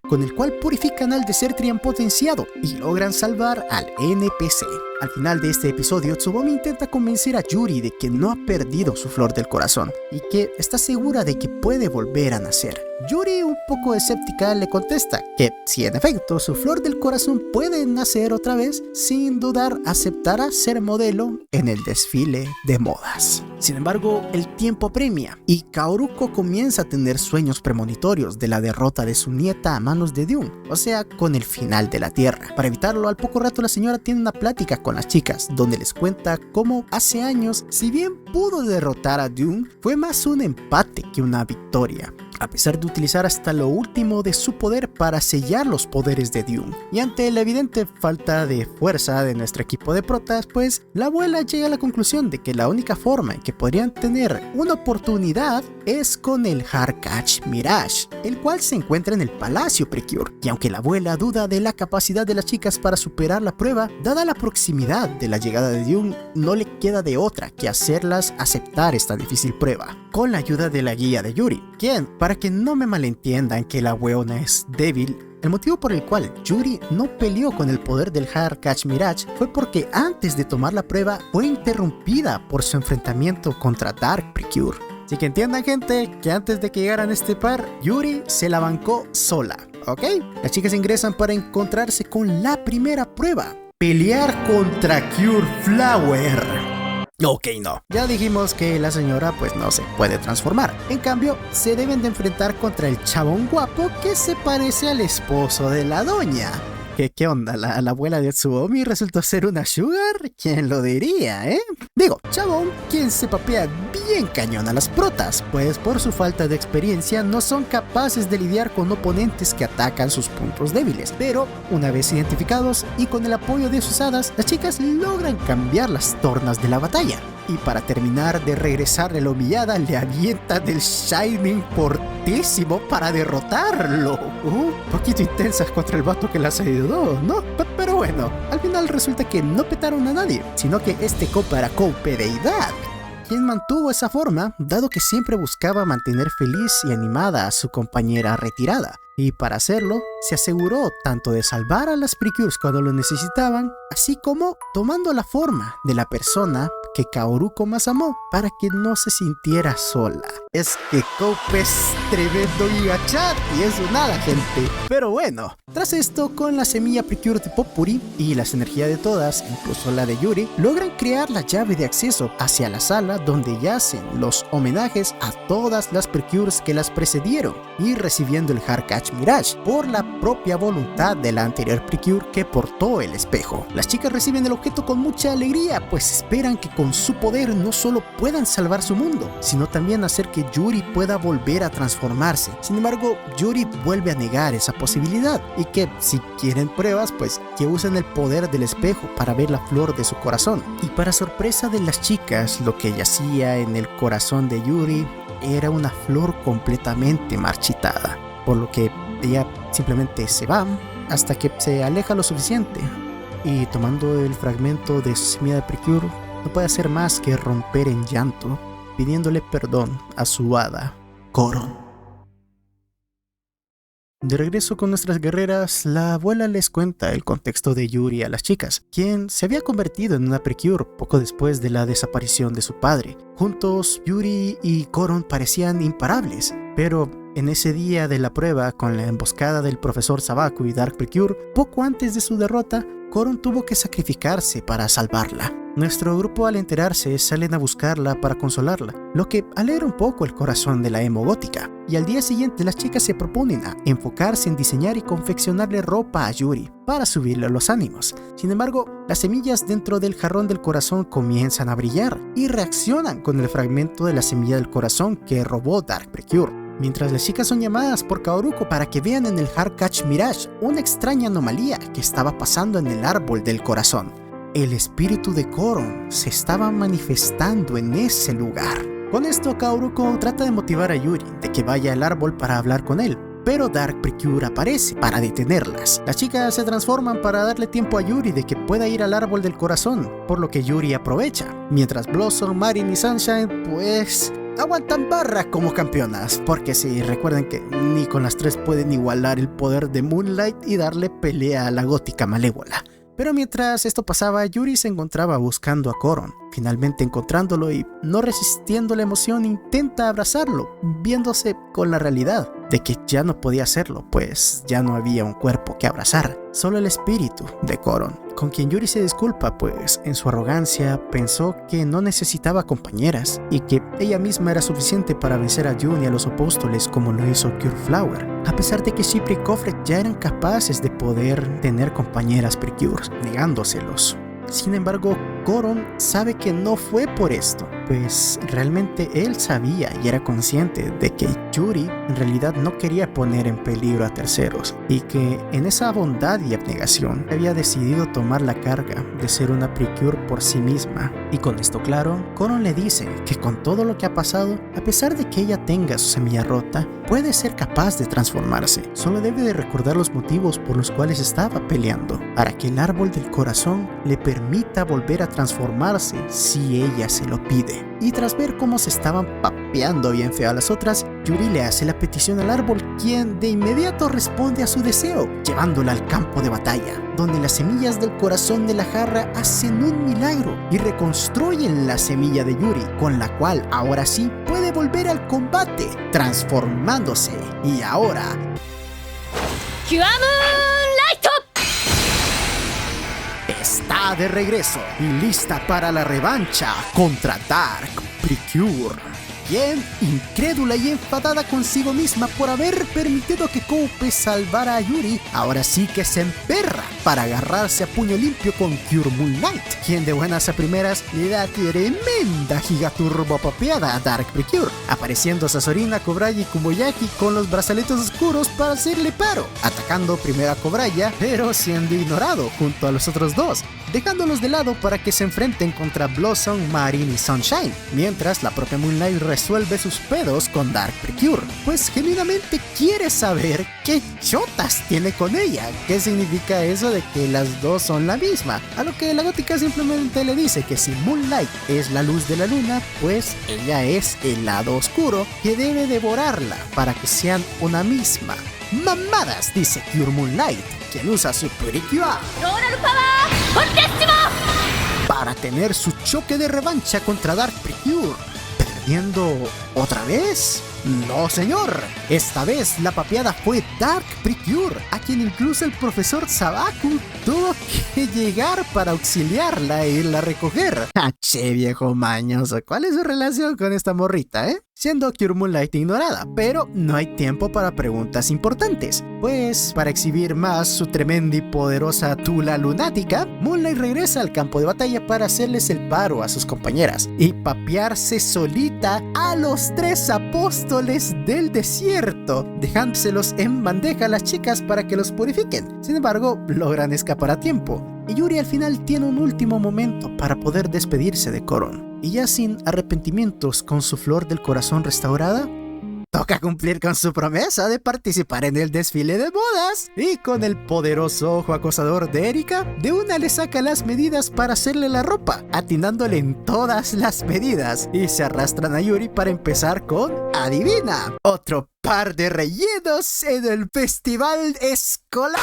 con el cual purifican al Desertrian potenciado y logran salvar al NPC. Al final de este episodio, Tsubomi intenta convencer a Yuri de que no ha perdido su flor del corazón y que está segura de que puede volver a nacer. Yuri, un poco escéptica, le contesta que si en efecto su flor del corazón puede nacer otra vez, sin dudar aceptará ser modelo en el desfile de modas. Sin embargo, el tiempo apremia y Kaoruko comienza a tener sueños premonitorios de la derrota de su nieta a manos de Dune, o sea, con el final de la Tierra. Para evitarlo, al poco rato la señora tiene una plática con las chicas, donde les cuenta cómo hace años, si bien pudo derrotar a Dune, fue más un empate que una victoria, a pesar de utilizar hasta lo último de su poder para sellar los poderes de Dune. Y ante la evidente falta de fuerza de nuestro equipo de protas, pues la abuela llega a la conclusión de que la única forma en que podrían tener una oportunidad es con el Hardcatch Mirage, el cual se encuentra en el Palacio Precure. Y aunque la abuela duda de la capacidad de las chicas para superar la prueba, dada la proximidad de la llegada de Dune, no le queda de otra que hacerlas aceptar esta difícil prueba, con la ayuda de la guía de Yuri, quien, para que no me malentiendan que la weona es débil, el motivo por el cual Yuri no peleó con el poder del Hardcatch Mirage fue porque antes de tomar la prueba fue interrumpida por su enfrentamiento contra Dark Precure. Así que entiendan, gente, que antes de que llegaran este par, Yuri se la bancó sola, ¿ok? Las chicas ingresan para encontrarse con la primera prueba: pelear contra Cure Flower. Ok, no. Ya dijimos que la señora pues no se puede transformar. En cambio, se deben de enfrentar contra el chabón guapo que se parece al esposo de la doña. ¿Qué onda? ¿La abuela de Tsubomi resultó ser una sugar? ¿Quién lo diría, Digo, chabón, quien se papea bien cañón a las protas, pues por su falta de experiencia no son capaces de lidiar con oponentes que atacan sus puntos débiles. Pero, una vez identificados y con el apoyo de sus hadas, las chicas logran cambiar las tornas de la batalla. Y para terminar de regresarle la humillada, le avientan el Shining fortísimo para derrotarlo. Poquito intensas contra el vato que las ayudó, ¿no? Pero bueno, al final resulta que no petaron a nadie, sino que este compa era Coupe deidad, quien mantuvo esa forma, dado que siempre buscaba mantener feliz y animada a su compañera retirada. Y para hacerlo, se aseguró tanto de salvar a las Precures cuando lo necesitaban, así como tomando la forma de la persona que Kaoruko más amó para que no se sintiera sola. Es que Coupe es tremendo gigachat y eso nada, gente. Pero bueno, tras esto, con la semilla Precure de Popuri y las energías de todas, incluso la de Yuri, logran crear la llave de acceso hacia la sala donde yacen los homenajes a todas las Precures que las precedieron y recibiendo el Hardcatch Mirage por la propia voluntad de la anterior Precure que portó el espejo. Las chicas reciben el objeto con mucha alegría, pues esperan que con su poder no solo puedan salvar su mundo, sino también hacer que Yuri pueda volver a transformarse. Sin embargo, Yuri vuelve a negar esa posibilidad y que si quieren pruebas, pues que usen el poder del espejo para ver la flor de su corazón. Y para sorpresa de las chicas, lo que yacía en el corazón de Yuri era una flor completamente marchitada, por lo que ella simplemente se va hasta que se aleja lo suficiente y tomando el fragmento de su semilla de Precure no puede hacer más que romper en llanto pidiéndole perdón a su hada Coron. De regreso con nuestras guerreras, la abuela les cuenta el contexto de Yuri a las chicas, quien se había convertido en una Precure poco después de la desaparición de su padre. Juntos, Yuri y Coron parecían imparables, pero en ese día de la prueba, con la emboscada del profesor Sabaku y Dark Precure, poco antes de su derrota, Coron tuvo que sacrificarse para salvarla. Nuestro grupo, al enterarse, salen a buscarla para consolarla, lo que alegra un poco el corazón de la emo gótica. Y al día siguiente las chicas se proponen a enfocarse en diseñar y confeccionarle ropa a Yuri para subirle los ánimos. Sin embargo, las semillas dentro del jarrón del corazón comienzan a brillar y reaccionan con el fragmento de la semilla del corazón que robó Dark Precure. Mientras las chicas son llamadas por Kaoruko para que vean en el Hardcatch Mirage una extraña anomalía que estaba pasando en el árbol del corazón. El espíritu de Coron se estaba manifestando en ese lugar. Con esto, Kaoruko trata de motivar a Yuri de que vaya al árbol para hablar con él, pero Dark Precure aparece para detenerlas. Las chicas se transforman para darle tiempo a Yuri de que pueda ir al árbol del corazón, por lo que Yuri aprovecha, mientras Blossom, Marin y Sunshine pues aguantan barra como campeonas, porque sí, recuerden que ni con las tres pueden igualar el poder de Moonlight y darle pelea a la gótica malévola. Pero mientras esto pasaba, Yuri se encontraba buscando a Coron. Finalmente encontrándolo y no resistiendo la emoción, intenta abrazarlo, viéndose con la realidad de que ya no podía hacerlo, pues ya no había un cuerpo que abrazar, solo el espíritu de Coron, con quien Yuri se disculpa, pues en su arrogancia pensó que no necesitaba compañeras y que ella misma era suficiente para vencer a Jun y a los apóstoles como lo hizo Cure Flower, a pesar de que Shipra y Kofret ya eran capaces de poder tener compañeras Precures, negándoselos. Sin embargo, Coron sabe que no fue por esto, pues realmente él sabía y era consciente de que Yuri en realidad no quería poner en peligro a terceros y que en esa bondad y abnegación había decidido tomar la carga de ser una Precure por sí misma. Y con esto claro, Coron le dice que con todo lo que ha pasado, a pesar de que ella tenga su semilla rota, puede ser capaz de transformarse. Solo debe de recordar los motivos por los cuales estaba peleando, para que el árbol del corazón le permita volver a transformarse si ella se lo pide. Y tras ver cómo se estaban papeando bien feo a las otras, Yuri le hace la petición al árbol, quien de inmediato responde a su deseo, llevándola al campo de batalla, donde las semillas del corazón de la jarra hacen un milagro y reconstruyen la semilla de Yuri, con la cual ahora sí puede volver al combate, transformándose. Y ahora está de regreso y lista para la revancha contra Dark Precure. quien, incrédula y enfadada consigo misma por haber permitido que Coupe salvara a Yuri, ahora sí que se emperra para agarrarse a puño limpio con Cure Moon Knight, quien de buenas a primeras le da tremenda gigaturbo papeada a Dark Precure, apareciendo Sazorina, Kobraya y Kumoyaki con los brazaletes oscuros para hacerle paro, atacando primero a Kobraya, pero siendo ignorado junto a los otros dos, dejándolos de lado para que se enfrenten contra Blossom, Marin y Sunshine, mientras la propia Moonlight resuelve sus pedos con Dark Precure, pues genuinamente quiere saber qué chotas tiene con ella, qué significa eso de que las dos son la misma, a lo que la gótica simplemente le dice que si Moonlight es la luz de la luna, pues ella es el lado oscuro que debe devorarla para que sean una misma. ¡Mamadas!, dice Cure Moonlight, quien usa su Purikua para tener su choque de revancha contra Dark Precure. ¿Perdiendo otra vez? No, señor. Esta vez la papeada fue Dark Precure, a quien incluso el profesor Sabaku tuvo que llegar para auxiliarla e irla a recoger. Che, viejo mañoso, ¿cuál es su relación con esta morrita, Siendo Cure Moonlight ignorada, pero no hay tiempo para preguntas importantes, pues para exhibir más su tremenda y poderosa tula lunática, Moonlight regresa al campo de batalla para hacerles el paro a sus compañeras y papearse solita a los 3 apóstoles del desierto, dejándoselos en bandeja a las chicas para que los purifiquen. Sin embargo, logran escapar a tiempo, y Yuri al final tiene un último momento para poder despedirse de Coron. Y ya sin arrepentimientos, con su flor del corazón restaurada, toca cumplir con su promesa de participar en el desfile de bodas. Y con el poderoso ojo acosador de Erika, de una le saca las medidas para hacerle la ropa, atinándole en todas las medidas. Y se arrastran a Yuri para empezar con Adivina, otro par de rellenos en el festival escolar.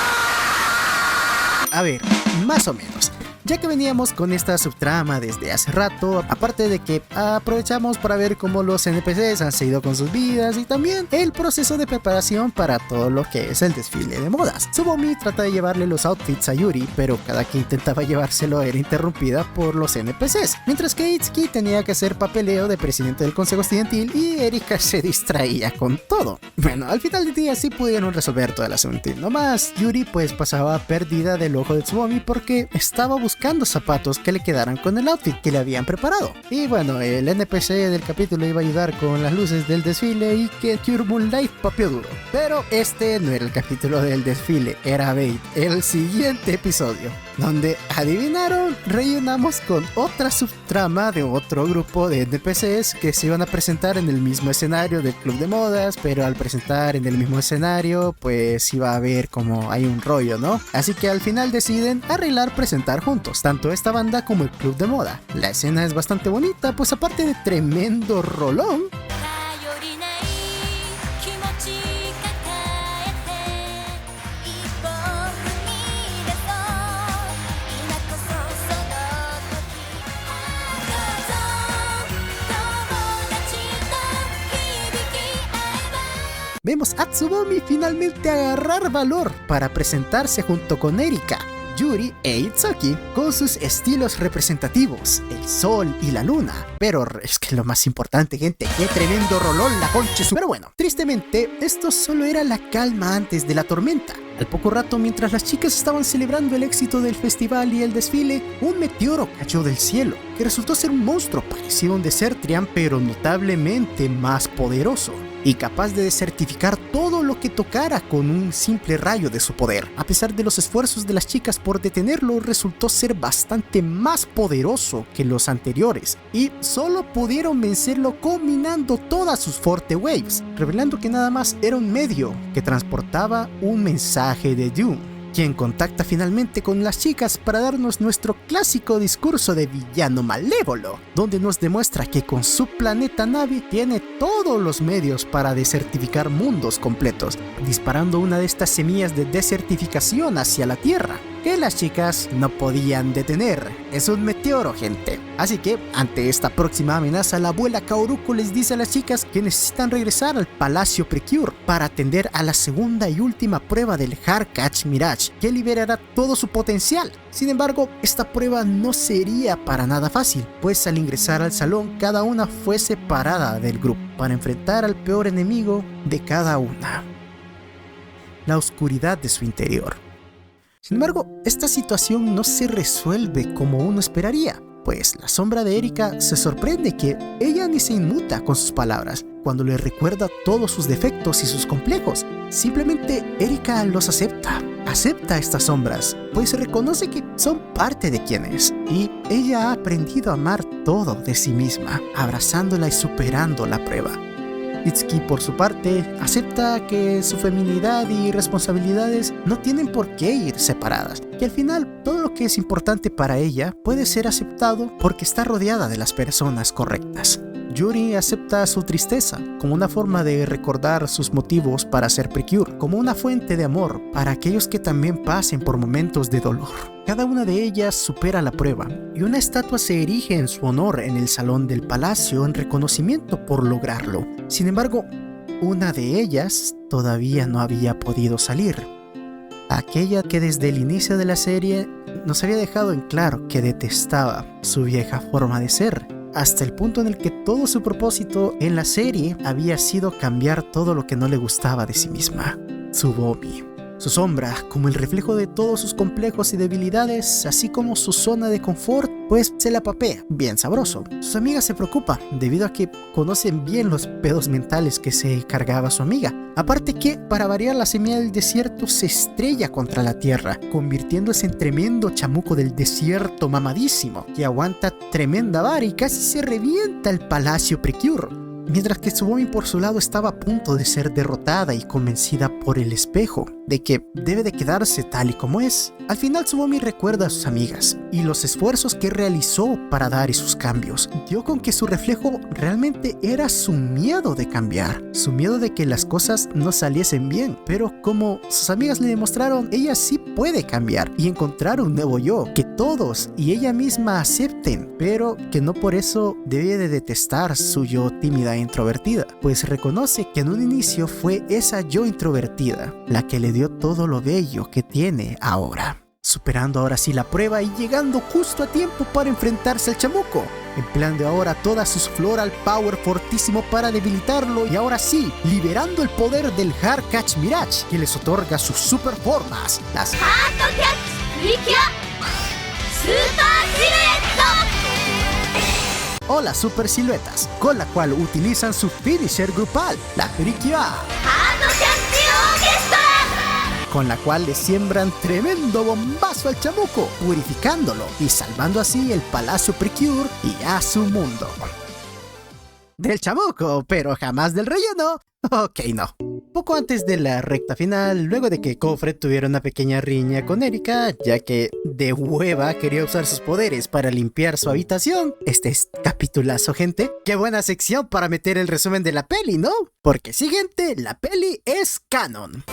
A ver, más o menos. Ya que veníamos con esta subtrama desde hace rato, aparte de que aprovechamos para ver cómo los NPCs han seguido con sus vidas y también el proceso de preparación para todo lo que es el desfile de modas. Tsubomi trata de llevarle los outfits a Yuri, pero cada que intentaba llevárselo era interrumpida por los NPCs, mientras que Itsuki tenía que hacer papeleo de presidente del consejo estudiantil y Erika se distraía con todo. Bueno, al final del día sí pudieron resolver todo el asunto, nomás Yuri pues pasaba perdida del ojo de Tsubomi porque estaba buscando zapatos que le quedaran con el outfit que le habían preparado. Y bueno, el NPC del capítulo iba a ayudar con las luces del desfile y que Cure Moonlight papeó duro. Pero este no era el capítulo del desfile, era Bait, el siguiente episodio, donde adivinaron, rellenamos con otra subtrama de otro grupo de NPCs que se iban a presentar en el mismo escenario del club de modas, pero al presentar en el mismo escenario pues iba a haber como hay un rollo, ¿no? Así que al final deciden arreglar presentar juntos, tanto esta banda como el club de moda. La escena es bastante bonita, pues aparte de tremendo rolón, vemos a Tsubomi finalmente agarrar valor para presentarse junto con Erika, Yuri e Itsuki con sus estilos representativos, el sol y la luna. Pero es que lo más importante, gente, qué tremendo rolón la concha. Pero bueno, tristemente esto solo era la calma antes de la tormenta. Al poco rato, mientras las chicas estaban celebrando el éxito del festival y el desfile, un meteoro cayó del cielo, que resultó ser un monstruo parecido a un Desertrian, pero notablemente más poderoso, y capaz de desertificar todo lo que tocara con un simple rayo de su poder. A pesar de los esfuerzos de las chicas por detenerlo, resultó ser bastante más poderoso que los anteriores, y solo pudieron vencerlo combinando todas sus Forte Waves, revelando que nada más era un medio que transportaba un mensaje de Doom, quien contacta finalmente con las chicas para darnos nuestro clásico discurso de villano malévolo, donde nos demuestra que con su planeta nave tiene todos los medios para desertificar mundos completos, disparando una de estas semillas de desertificación hacia la Tierra. que las chicas no podían detener. Es un meteoro, gente. Así que, ante esta próxima amenaza, la abuela Kaoruko les dice a las chicas que necesitan regresar al Palacio Precure para atender a la segunda y última prueba del Heart Catch Mirage, que liberará todo su potencial. Sin embargo, esta prueba no sería para nada fácil, pues al ingresar al salón, cada una fue separada del grupo para enfrentar al peor enemigo de cada una: la oscuridad de su interior. Sin embargo, esta situación no se resuelve como uno esperaría, pues la sombra de Erika se sorprende que ella ni se inmuta con sus palabras cuando le recuerda todos sus defectos y sus complejos. Simplemente Erika los acepta estas sombras, pues reconoce que son parte de quien es, y ella ha aprendido a amar todo de sí misma, abrazándola y superando la prueba. Itsuki, por su parte, acepta que su feminidad y responsabilidades no tienen por qué ir separadas, que al final todo lo que es importante para ella puede ser aceptado porque está rodeada de las personas correctas. Yuri acepta su tristeza como una forma de recordar sus motivos para ser Precure, como una fuente de amor para aquellos que también pasen por momentos de dolor. Cada una de ellas supera la prueba y una estatua se erige en su honor en el salón del palacio en reconocimiento por lograrlo. Sin embargo, una de ellas todavía no había podido salir. Aquella que desde el inicio de la serie nos había dejado en claro que detestaba su vieja forma de ser, hasta el punto en el que todo su propósito en la serie había sido cambiar todo lo que no le gustaba de sí misma: Tsubomi. Su sombra, como el reflejo de todos sus complejos y debilidades, así como su zona de confort, pues se la papea bien sabroso. Sus amigas se preocupan debido a que conocen bien los pedos mentales que se cargaba su amiga. Aparte que, para variar, la semilla del desierto se estrella contra la tierra, convirtiéndose en tremendo chamuco del desierto mamadísimo, que aguanta tremenda vara y casi se revienta el Palacio Precure. Mientras que Tsubomi por su lado estaba a punto de ser derrotada y convencida por el espejo de que debe de quedarse tal y como es, al final Tsubomi recuerda a sus amigas y los esfuerzos que realizó para dar esos cambios. Dio con que su reflejo realmente era su miedo de cambiar, su miedo de que las cosas no saliesen bien, pero como sus amigas le demostraron, ella sí puede cambiar y encontrar un nuevo yo, que todos y ella misma acepten, pero que no por eso debe de detestar su yo tímida e introvertida, pues reconoce que en un inicio fue esa yo introvertida la que le dio todo lo bello que tiene ahora, superando ahora sí la prueba y llegando justo a tiempo para enfrentarse al chamuco, empleando ahora toda su floral power fortísimo para debilitarlo y ahora sí, liberando el poder del Heart Catch Mirage que les otorga sus super formas, las Heart Catch Precure Super Silueta o las super siluetas, con la cual utilizan su finisher grupal, la Precure, con la cual le siembran tremendo bombazo al chamuco, purificándolo y salvando así el Palacio Precure y a su mundo. Del chamuco, pero jamás del relleno. Ok, no. Poco antes de la recta final, luego de que Kofre tuviera una pequeña riña con Erika, ya que de hueva quería usar sus poderes para limpiar su habitación. Este es capitulazo, gente. Qué buena sección para meter el resumen de la peli, ¿no? Porque sí, gente, la peli es canon.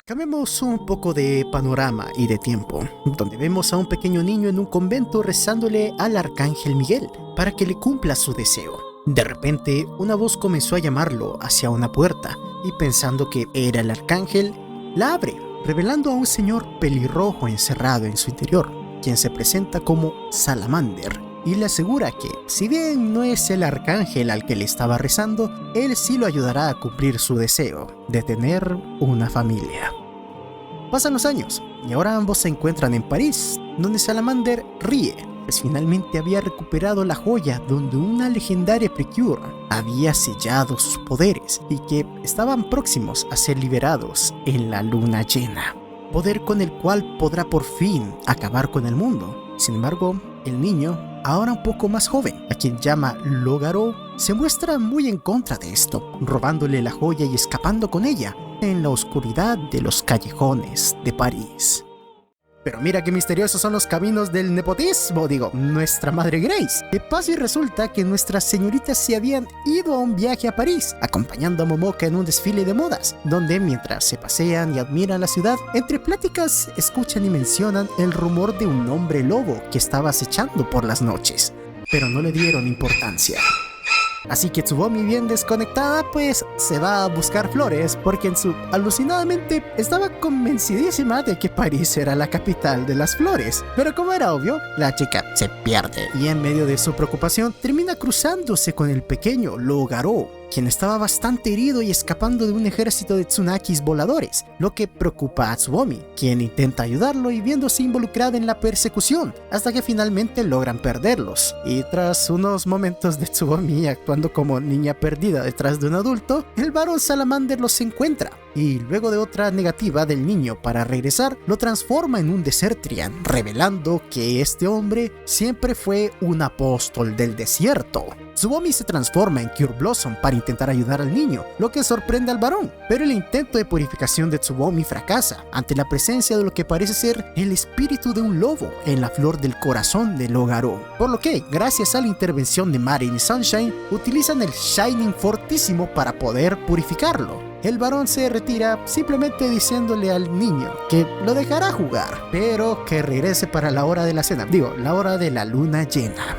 Cambiemos un poco de panorama y de tiempo, donde vemos a un pequeño niño en un convento rezándole al arcángel Miguel para que le cumpla su deseo. De repente, una voz comenzó a llamarlo hacia una puerta y pensando que era el arcángel, la abre, revelando a un señor pelirrojo encerrado en su interior, quien se presenta como Salamander y le asegura que, si bien no es el arcángel al que le estaba rezando, él sí lo ayudará a cumplir su deseo de tener una familia. Pasan los años y ahora ambos se encuentran en París, donde Salamander ríe, pues finalmente había recuperado la joya donde una legendaria Precure había sellado sus poderes y que estaban próximos a ser liberados en la luna llena, poder con el cual podrá por fin acabar con el mundo. Sin embargo, el niño, ahora un poco más joven, a quien llama Logaro, se muestra muy en contra de esto, robándole la joya y escapando con ella en la oscuridad de los callejones de París. Pero mira qué misteriosos son los caminos del nepotismo, digo, nuestra madre Grace. De paso y resulta que nuestras señoritas se habían ido a un viaje a París, acompañando a Momoka en un desfile de modas, donde mientras se pasean y admiran la ciudad, entre pláticas escuchan y mencionan el rumor de un hombre lobo que estaba acechando por las noches, pero no le dieron importancia. Así que Tsubomi, bien desconectada, pues se va a buscar flores porque en su alucinadamente estaba convencidísima de que París era la capital de las flores. Pero como era obvio, la chica se pierde y en medio de su preocupación termina cruzándose con el pequeño Logaro, quien estaba bastante herido y escapando de un ejército de tsunakis voladores, lo que preocupa a Tsubomi, quien intenta ayudarlo y viéndose involucrada en la persecución, hasta que finalmente logran perderlos. Y tras unos momentos de Tsubomi actuando como niña perdida detrás de un adulto, el varón Salamander los encuentra, y luego de otra negativa del niño para regresar, lo transforma en un Desertrian, revelando que este hombre siempre fue un apóstol del desierto. Tsubomi se transforma en Cure Blossom para intentar ayudar al niño, lo que sorprende al varón, pero el intento de purificación de Tsubomi fracasa ante la presencia de lo que parece ser el espíritu de un lobo en la flor del corazón de Logaro, por lo que, gracias a la intervención de Marin y Sunshine, utilizan el Shining fortísimo para poder purificarlo. El varón se retira simplemente diciéndole al niño que lo dejará jugar, pero que regrese para la hora de la cena, la hora de la luna llena.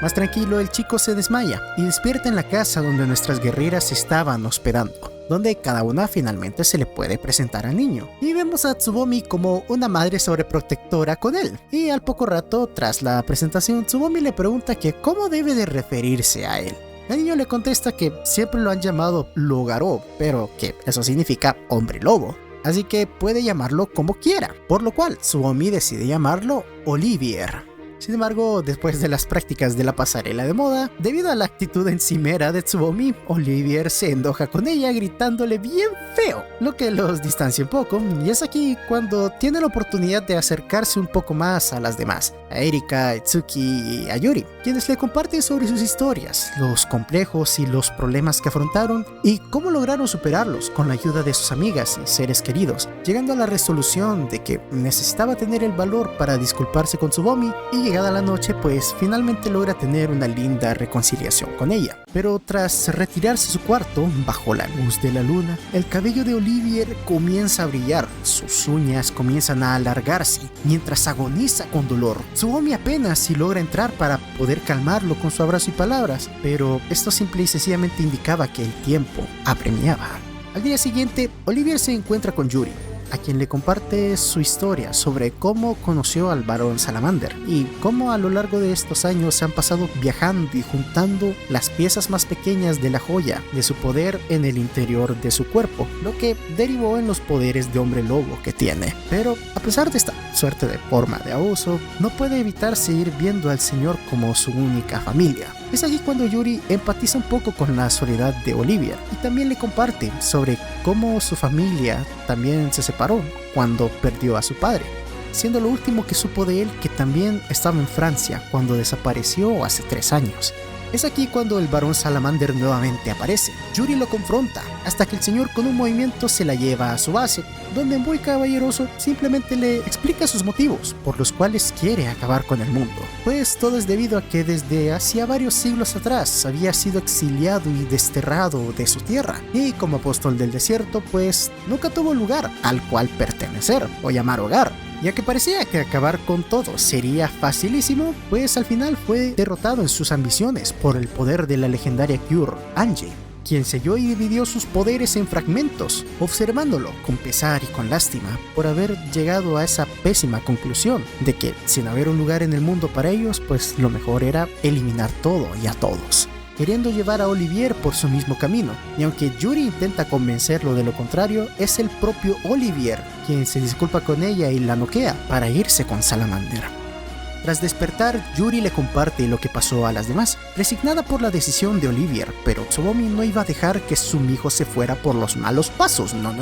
Más tranquilo, el chico se desmaya y despierta en la casa donde nuestras guerreras estaban hospedando, donde cada una finalmente se le puede presentar al niño. Y vemos a Tsubomi como una madre sobreprotectora con él. Y al poco rato, tras la presentación, Tsubomi le pregunta que cómo debe de referirse a él. El niño le contesta que siempre lo han llamado Logaro, pero que eso significa hombre lobo, así que puede llamarlo como quiera, por lo cual Tsubomi decide llamarlo Olivier. Sin embargo, después de las prácticas de la pasarela de moda, debido a la actitud encimera de Tsubomi, Olivier se enoja con ella gritándole bien feo, lo que los distancia un poco, y es aquí cuando tiene la oportunidad de acercarse un poco más a las demás, a Erika, a Itsuki y a Yuri, quienes le comparten sobre sus historias, los complejos y los problemas que afrontaron y cómo lograron superarlos con la ayuda de sus amigas y seres queridos, llegando a la resolución de que necesitaba tener el valor para disculparse con Tsubomi y llegada la noche pues finalmente logra tener una linda reconciliación con ella. Pero tras retirarse a su cuarto, bajo la luz de la luna, el cabello de Olivier comienza a brillar, sus uñas comienzan a alargarse, mientras agoniza con dolor. Tsubomi apenas si logra entrar para poder calmarlo con su abrazo y palabras, pero esto simple y sencillamente indicaba que el tiempo apremiaba. Al día siguiente, Olivier se encuentra con Yuri, a quien le comparte su historia sobre cómo conoció al varón Salamander y cómo a lo largo de estos años se han pasado viajando y juntando las piezas más pequeñas de la joya de su poder en el interior de su cuerpo, lo que derivó en los poderes de hombre lobo que tiene. Pero a pesar de esta suerte de forma de abuso, no puede evitar seguir viendo al señor como su única familia. Es aquí cuando Yuri empatiza un poco con la soledad de Olivier y también le comparte sobre cómo su familia también se separó cuando perdió a su padre, siendo lo último que supo de él que también estaba en Francia cuando desapareció hace 3 años. Es aquí cuando el varón Salamander nuevamente aparece. Yuri lo confronta, hasta que el señor con un movimiento se la lleva a su base, donde muy caballeroso simplemente le explica sus motivos por los cuales quiere acabar con el mundo. Pues todo es debido a que desde hacía varios siglos atrás había sido exiliado y desterrado de su tierra, y como apóstol del desierto pues nunca tuvo lugar al cual pertenecer o llamar hogar. Ya que parecía que acabar con todo sería facilísimo, pues al final fue derrotado en sus ambiciones por el poder de la legendaria Cure, Angie, quien selló y dividió sus poderes en fragmentos, observándolo con pesar y con lástima por haber llegado a esa pésima conclusión de que sin haber un lugar en el mundo para ellos, pues lo mejor era eliminar todo y a todos, queriendo llevar a Olivier por su mismo camino. Y aunque Yuri intenta convencerlo de lo contrario, es el propio Olivier quien se disculpa con ella y la noquea para irse con Salamander. Tras despertar, Yuri le comparte lo que pasó a las demás, resignada por la decisión de Olivier, pero Tsubomi no iba a dejar que su mijo se fuera por los malos pasos, no,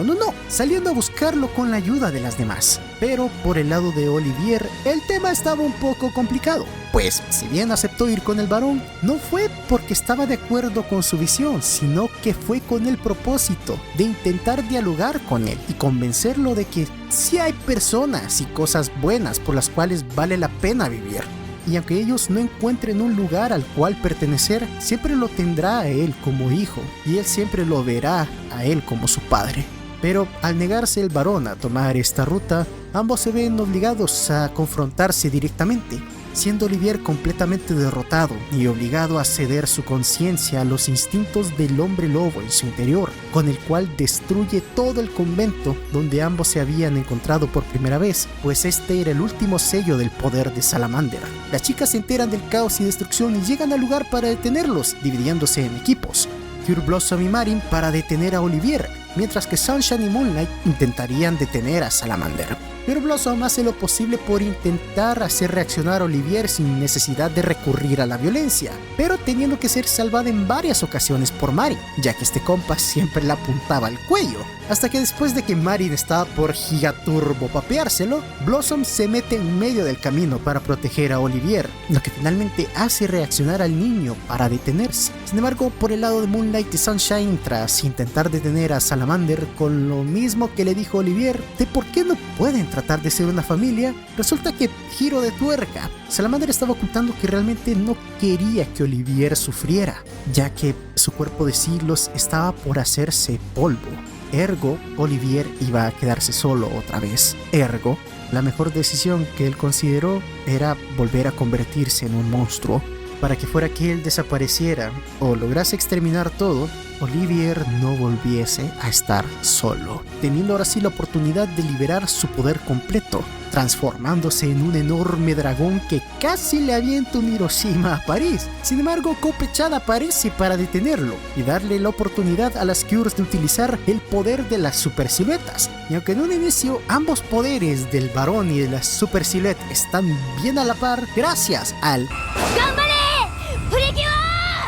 saliendo a buscarlo con la ayuda de las demás. Pero por el lado de Olivier, el tema estaba un poco complicado, pues si bien aceptó ir con el varón, no fue porque estaba de acuerdo con su visión, sino que fue con el propósito de intentar dialogar con él y convencerlo de que sí hay personas y cosas buenas por las cuales vale la pena vivir. Y aunque ellos no encuentren un lugar al cual pertenecer, siempre lo tendrá a él como hijo, y él siempre lo verá a él como su padre. Pero al negarse el varón a tomar esta ruta, ambos se ven obligados a confrontarse directamente, siendo Olivier completamente derrotado y obligado a ceder su conciencia a los instintos del hombre lobo en su interior, con el cual destruye todo el convento donde ambos se habían encontrado por primera vez, pues este era el último sello del poder de Salamander. Las chicas se enteran del caos y destrucción y llegan al lugar para detenerlos, dividiéndose en equipos. Cure Blossom y Marin para detener a Olivier, mientras que Sunshine y Moonlight intentarían detener a Salamander. Cure Blossom hace lo posible por intentar hacer reaccionar a Olivier sin necesidad de recurrir a la violencia, pero teniendo que ser salvada en varias ocasiones por Marin, ya que este compa siempre la apuntaba al cuello, hasta que después de que Marin estaba por gigaturbo papeárselo, Blossom se mete en medio del camino para proteger a Olivier, lo que finalmente hace reaccionar al niño para detenerse. Sin embargo, por el lado de Moonlight y Sunshine, tras intentar detener a Salamander con lo mismo que le dijo Olivier de por qué no pueden tratar de ser una familia, resulta que giro de tuerca. Salamander estaba ocultando que realmente no quería que Olivier sufriera, ya que su cuerpo de siglos estaba por hacerse polvo. Ergo, Olivier iba a quedarse solo otra vez. Ergo, la mejor decisión que él consideró era volver a convertirse en un monstruo. Para que fuera que él desapareciera o lograse exterminar todo, Olivier no volviese a estar solo, teniendo ahora sí la oportunidad de liberar su poder completo, transformándose en un enorme dragón que casi le avienta un Hiroshima a París. Sin embargo, Ko-Pe-chan aparece para detenerlo y darle la oportunidad a las Cures de utilizar el poder de las super siluetas. Y aunque en un inicio ambos poderes del varón y de la super silueta están bien a la par, gracias al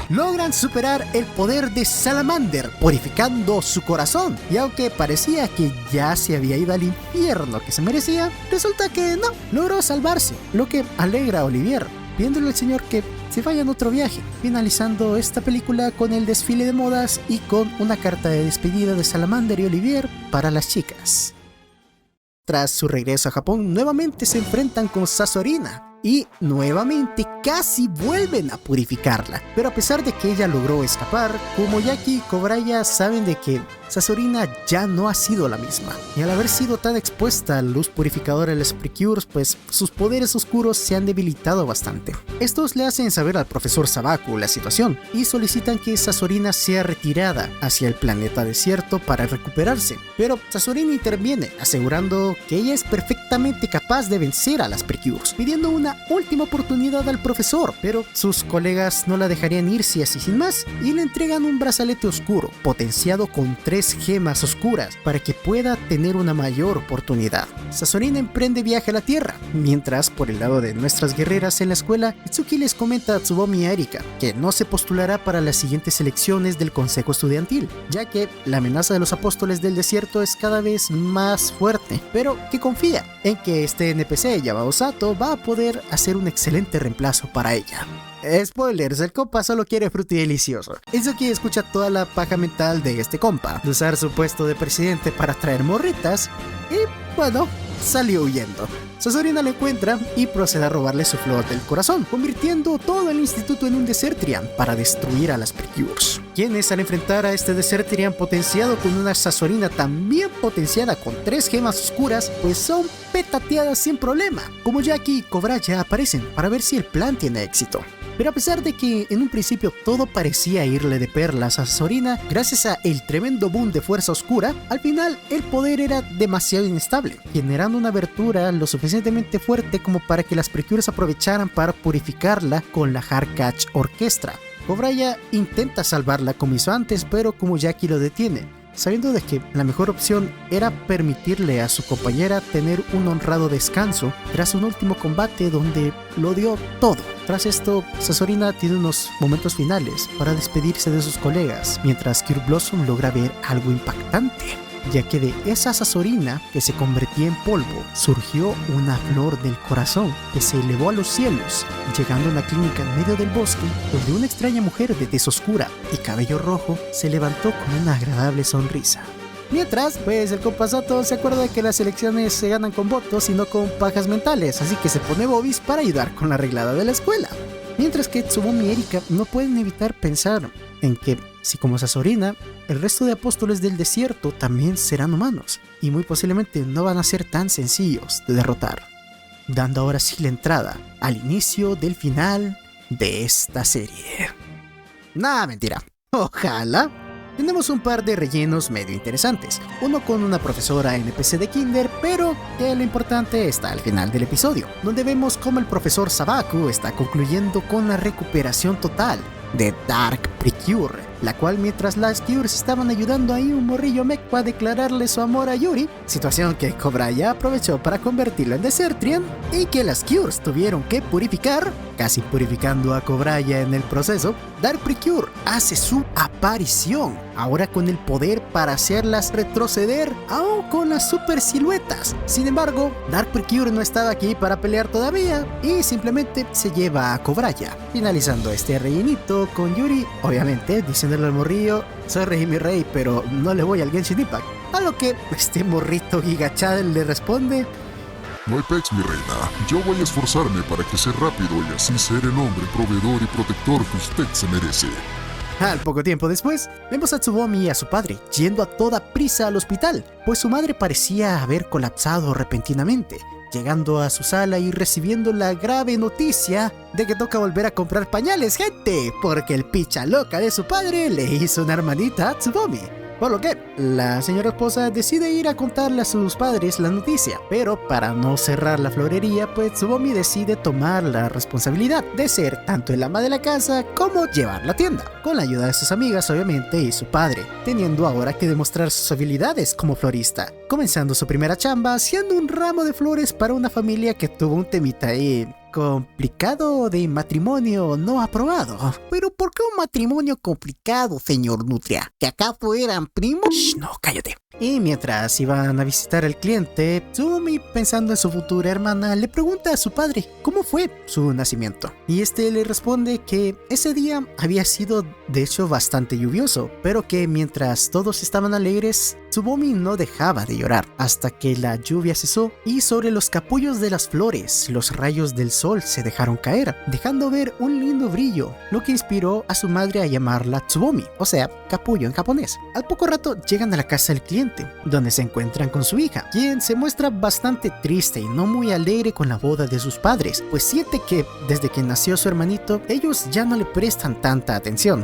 logran superar el poder de Salamander, purificando su corazón. Y aunque parecía que ya se había ido al infierno que se merecía, resulta que no, logró salvarse, lo que alegra a Olivier, pidiéndole al señor que se vaya en otro viaje, finalizando esta película con el desfile de modas y con una carta de despedida de Salamander y Olivier para las chicas. Tras su regreso a Japón, nuevamente se enfrentan con Sasorina y nuevamente casi vuelven a purificarla, pero a pesar de que ella logró escapar, Kumoyaki y Kobraya saben de que Sasorina ya no ha sido la misma, y al haber sido tan expuesta a la luz purificadora de las Precures, pues sus poderes oscuros se han debilitado bastante. Estos le hacen saber al profesor Sabaku la situación y solicitan que Sasorina sea retirada hacia el planeta desierto para recuperarse, pero Sasorina interviene asegurando que ella es perfectamente capaz de vencer a las Precures, pidiendo una última oportunidad al profesor, pero sus colegas no la dejarían irse así sin más y le entregan un brazalete oscuro potenciado con 3 gemas oscuras para que pueda tener una mayor oportunidad. Sasorina emprende viaje a la Tierra, mientras por el lado de nuestras guerreras en la escuela, Itsuki les comenta a Tsubomi y a Erika que no se postulará para las siguientes elecciones del Consejo Estudiantil, ya que la amenaza de los apóstoles del desierto es cada vez más fuerte, pero que confía en que este NPC llamado Sato va a poder hacer un excelente reemplazo para ella. Spoilers, el compa solo quiere fruto y delicioso. Itsuki escucha toda la paja mental de este compa, de usar su puesto de presidente para traer morritas, y bueno, salió huyendo. Sasorina lo encuentra y procede a robarle su flor del corazón, convirtiendo todo el instituto en un Desertrian para destruir a las Precures, quienes al enfrentar a este Desertrian potenciado con una Sasorina también potenciada con 3 gemas oscuras, pues son petateadas sin problema. Kumoyaki y Kobraya aparecen para ver si el plan tiene éxito. Pero a pesar de que en un principio todo parecía irle de perlas a Sasorina, gracias a el tremendo boom de fuerza oscura, al final el poder era demasiado inestable, generando una abertura lo suficientemente fuerte como para que las Precures aprovecharan para purificarla con la Hardcatch Orquestra. Kobraya intenta salvarla como hizo antes, pero Kumoyaki lo detiene, sabiendo de que la mejor opción era permitirle a su compañera tener un honrado descanso tras un último combate donde lo dio todo. Tras esto, Sasorina tiene unos momentos finales para despedirse de sus colegas, mientras Cure Blossom logra ver algo impactante, ya que de esa Sasorina que se convertía en polvo, surgió una flor del corazón que se elevó a los cielos, llegando a una clínica en medio del bosque, donde una extraña mujer de tez oscura y cabello rojo se levantó con una agradable sonrisa. Mientras, pues el compa Soto se acuerda de que las elecciones se ganan con votos y no con pajas mentales, así que se pone bobis para ayudar con la arreglada de la escuela. Mientras que Tsubomi y Erika no pueden evitar pensar en que, si como Sazorina, el resto de apóstoles del desierto también serán humanos, y muy posiblemente no van a ser tan sencillos de derrotar. Dando ahora sí la entrada al inicio del final de esta serie. Nah, mentira. Ojalá. Tenemos un par de rellenos medio interesantes, uno con una profesora NPC de Kinder, pero que lo importante está al final del episodio, donde vemos cómo el profesor Sabaku está concluyendo con la recuperación total de Dark Precure, la cual mientras las Cures estaban ayudando a un morrillo mecpa a declararle su amor a Yuri, situación que Kobraya aprovechó para convertirlo en Desertrian y que las Cures tuvieron que purificar, casi purificando a Kobraya en el proceso, Dark Precure hace su aparición, ahora con el poder para hacerlas retroceder, aún con las super siluetas. Sin embargo, Dark Precure no estaba aquí para pelear todavía y simplemente se lleva a Kobraya, finalizando este rellenito con Yuri, obviamente diciéndole al morrillo: soy rey mi rey, pero no le voy al Genshin Impact. A lo que este morrito Gigachad le responde: no hay pex, mi reina. Yo voy a esforzarme para que sea rápido y así ser el hombre proveedor y protector que usted se merece. Al poco tiempo después, vemos a Tsubomi y a su padre yendo a toda prisa al hospital, pues su madre parecía haber colapsado repentinamente, llegando a su sala y recibiendo la grave noticia de que toca volver a comprar pañales, gente, porque el picha loca de su padre le hizo una hermanita a Tsubomi. Por lo que la señora esposa decide ir a contarle a sus padres la noticia, pero para no cerrar la florería, pues Tsubomi decide tomar la responsabilidad de ser tanto el ama de la casa como llevar la tienda, con la ayuda de sus amigas obviamente y su padre, teniendo ahora que demostrar sus habilidades como florista, comenzando su primera chamba haciendo un ramo de flores para una familia que tuvo un temita ahí complicado de matrimonio no aprobado. Pero ¿por qué un matrimonio complicado, señor Nutria? ¿Que acaso eran primos? Shh, no, cállate. Y mientras iban a visitar al cliente, Tsubomi, pensando en su futura hermana, le pregunta a su padre cómo fue su nacimiento. Y este le responde que ese día había sido de hecho bastante lluvioso, pero que mientras todos estaban alegres, Tsubomi no dejaba de llorar, hasta que la lluvia cesó y sobre los capullos de las flores, los rayos del sol se dejaron caer, dejando ver un lindo brillo, lo que inspiró a su madre a llamarla Tsubomi, o sea, capullo en japonés. Al poco rato llegan a la casa del cliente, donde se encuentran con su hija, quien se muestra bastante triste y no muy alegre con la boda de sus padres, pues siente que desde que nació su hermanito, ellos ya no le prestan tanta atención.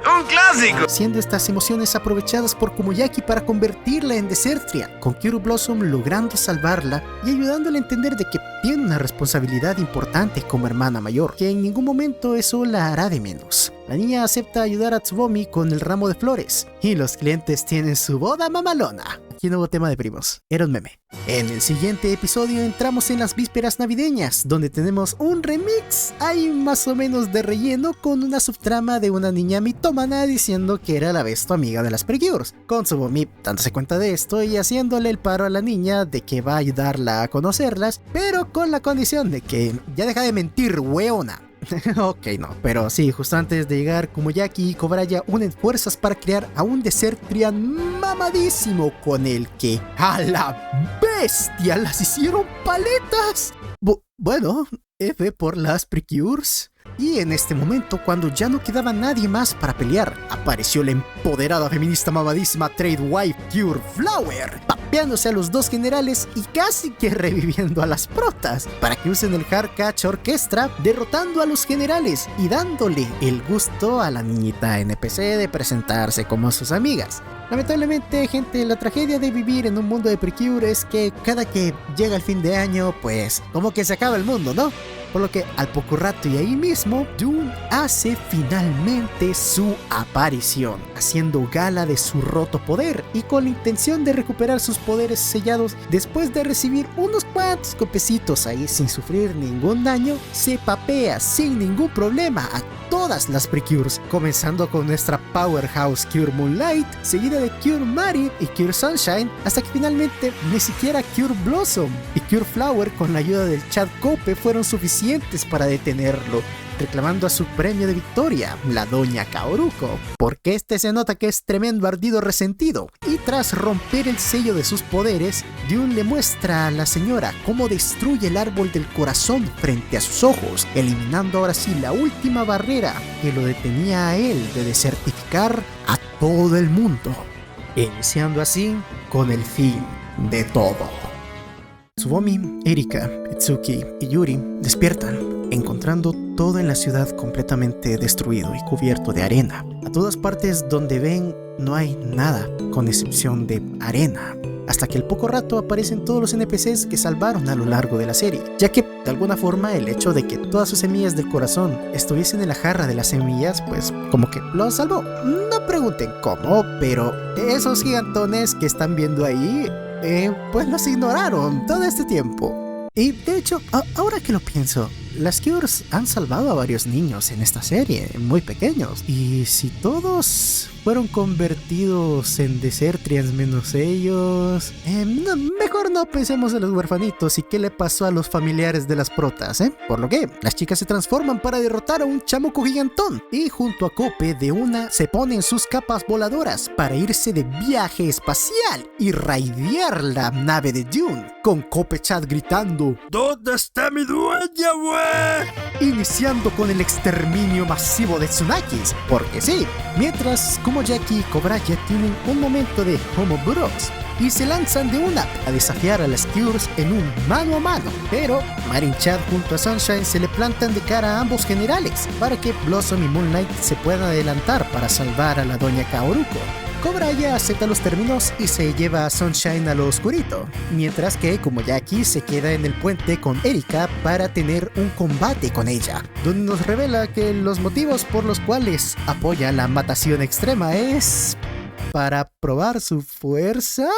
¡Un clásico! Siendo estas emociones aprovechadas por Komoyaki para convertirla en Desertria, con Kyoru Blossom logrando salvarla y ayudándole a entender de que tiene una responsabilidad importante como hermana mayor, que en ningún momento eso la hará de menos. La niña acepta ayudar a Tsubomi con el ramo de flores, y los clientes tienen su boda mamalona. Aquí no hubo tema de primos, era un meme. En el siguiente episodio entramos en las vísperas navideñas, donde tenemos un remix, ahí más o menos de relleno, con una subtrama de una niña mitómana diciendo que era a la vez tu amiga de las Precures, con Tsubomi dándose cuenta de esto y haciéndole el paro a la niña de que va a ayudarla a conocerlas, pero con la condición de que ya deja de mentir, weona. Ok, no, pero sí, justo antes de llegar, Komoyaki y Kobraya unen fuerzas para crear a un Desertrian mamadísimo con el que ¡a la bestia! ¡Las hicieron paletas! Bueno, F por las Precures. Y en este momento, cuando ya no quedaba nadie más para pelear, apareció la empoderada feminista mamadísima Trade Wife Cure Flower, papeándose a los dos generales y casi que reviviendo a las protas, para que usen el Hard Catch Orchestra, derrotando a los generales y dándole el gusto a la niñita NPC de presentarse como sus amigas. Lamentablemente, gente, la tragedia de vivir en un mundo de Precure es que cada que llega el fin de año, pues como que se acaba el mundo, ¿no? Por lo que al poco rato y ahí mismo, Dune hace finalmente su aparición, haciendo gala de su roto poder y con la intención de recuperar sus poderes sellados después de recibir unos cuantos golpecitos ahí sin sufrir ningún daño, se papea sin ningún problema a todas las Precures, comenzando con nuestra powerhouse Cure Moonlight, seguida de Cure Mari y Cure Sunshine, hasta que finalmente ni siquiera Cure Blossom y Cure Flower con la ayuda del Chad Cope fueron suficientes para detenerlo. reclamando a su premio de victoria, la doña Kaoruko, porque este se nota que es tremendo ardido resentido, y tras romper el sello de sus poderes, Jun le muestra a la señora cómo destruye el árbol del corazón frente a sus ojos, eliminando ahora sí la última barrera que lo detenía a él de desertificar a todo el mundo, iniciando así con el fin de todo. Tsubomi, Erika, Itsuki y Yuri despiertan, encontrando todo en la ciudad completamente destruido y cubierto de arena. A todas partes donde ven no hay nada, con excepción de arena. Hasta que al poco rato aparecen todos los NPCs que salvaron a lo largo de la serie, ya que de alguna forma el hecho de que todas sus semillas del corazón estuviesen en la jarra de las semillas, pues como que los salvó. No pregunten cómo, pero esos gigantones que están viendo ahí, pues los ignoraron todo este tiempo. Y de hecho, ahora que lo pienso, las Cures han salvado a varios niños en esta serie, muy pequeños. Y si todos fueron convertidos en Desertrians menos ellos, mejor no pensemos en los huerfanitos y qué le pasó a los familiares de las protas, Por lo que las chicas se transforman para derrotar a un chamuco gigantón y junto a Cope de una se ponen sus capas voladoras para irse de viaje espacial y raidear la nave de Jun, con Cope-chan gritando ¿dónde está mi dueña, wey? Iniciando con el exterminio masivo de Tsunakis, porque sí, mientras Kumoyaki y Kobraya tienen un momento de Homo Bros y se lanzan de una a desafiar a las Cures en un mano a mano, pero Marin-chan junto a Sunshine se le plantan de cara a ambos generales para que Blossom y Moonlight se puedan adelantar para salvar a la doña Kaoruko. Kobraya acepta los términos y se lleva a Sunshine a lo oscurito, mientras que Kumoyaki se queda en el puente con Erika para tener un combate con ella, donde nos revela que los motivos por los cuales apoya la matación extrema es para probar su fuerza.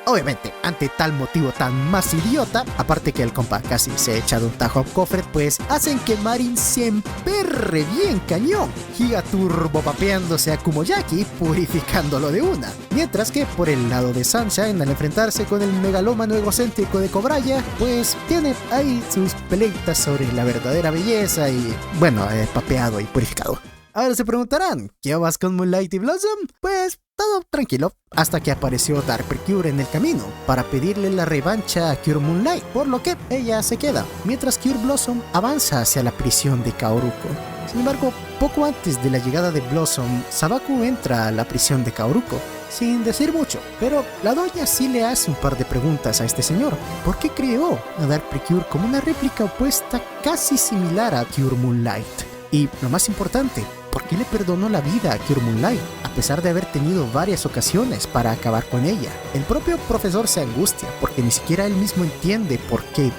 Obviamente, ante tal motivo tan más idiota, aparte que el compa casi se echa de un tajo a Kofret, pues hacen que Marin se emperre bien cañón, giga turbo papeándose a Kumoyaki, purificándolo de una. Mientras que por el lado de Sunshine, al enfrentarse con el megalómano egocéntrico de Kobraya, pues tiene ahí sus peleitas sobre la verdadera belleza y, bueno, papeado y purificado. Ahora se preguntarán, ¿qué vas con Moonlight y Blossom? Pues todo tranquilo, hasta que apareció Dark Precure en el camino para pedirle la revancha a Cure Moonlight, por lo que ella se queda, mientras Cure Blossom avanza hacia la prisión de Kaoruko. Sin embargo, poco antes de la llegada de Blossom, Sabaku entra a la prisión de Kaoruko, sin decir mucho, pero la doña sí le hace un par de preguntas a este señor. ¿Por qué creó a Dark Precure como una réplica opuesta casi similar a Cure Moonlight? Y lo más importante, ¿por qué le perdonó la vida a Cure Moonlight, a pesar de haber tenido varias ocasiones para acabar con ella? El propio profesor se angustia, porque ni siquiera él mismo entiende por qué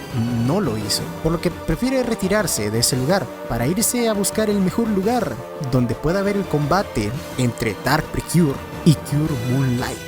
no lo hizo, por lo que prefiere retirarse de ese lugar, para irse a buscar el mejor lugar, donde pueda haber el combate entre Dark Precure y Cure Moonlight.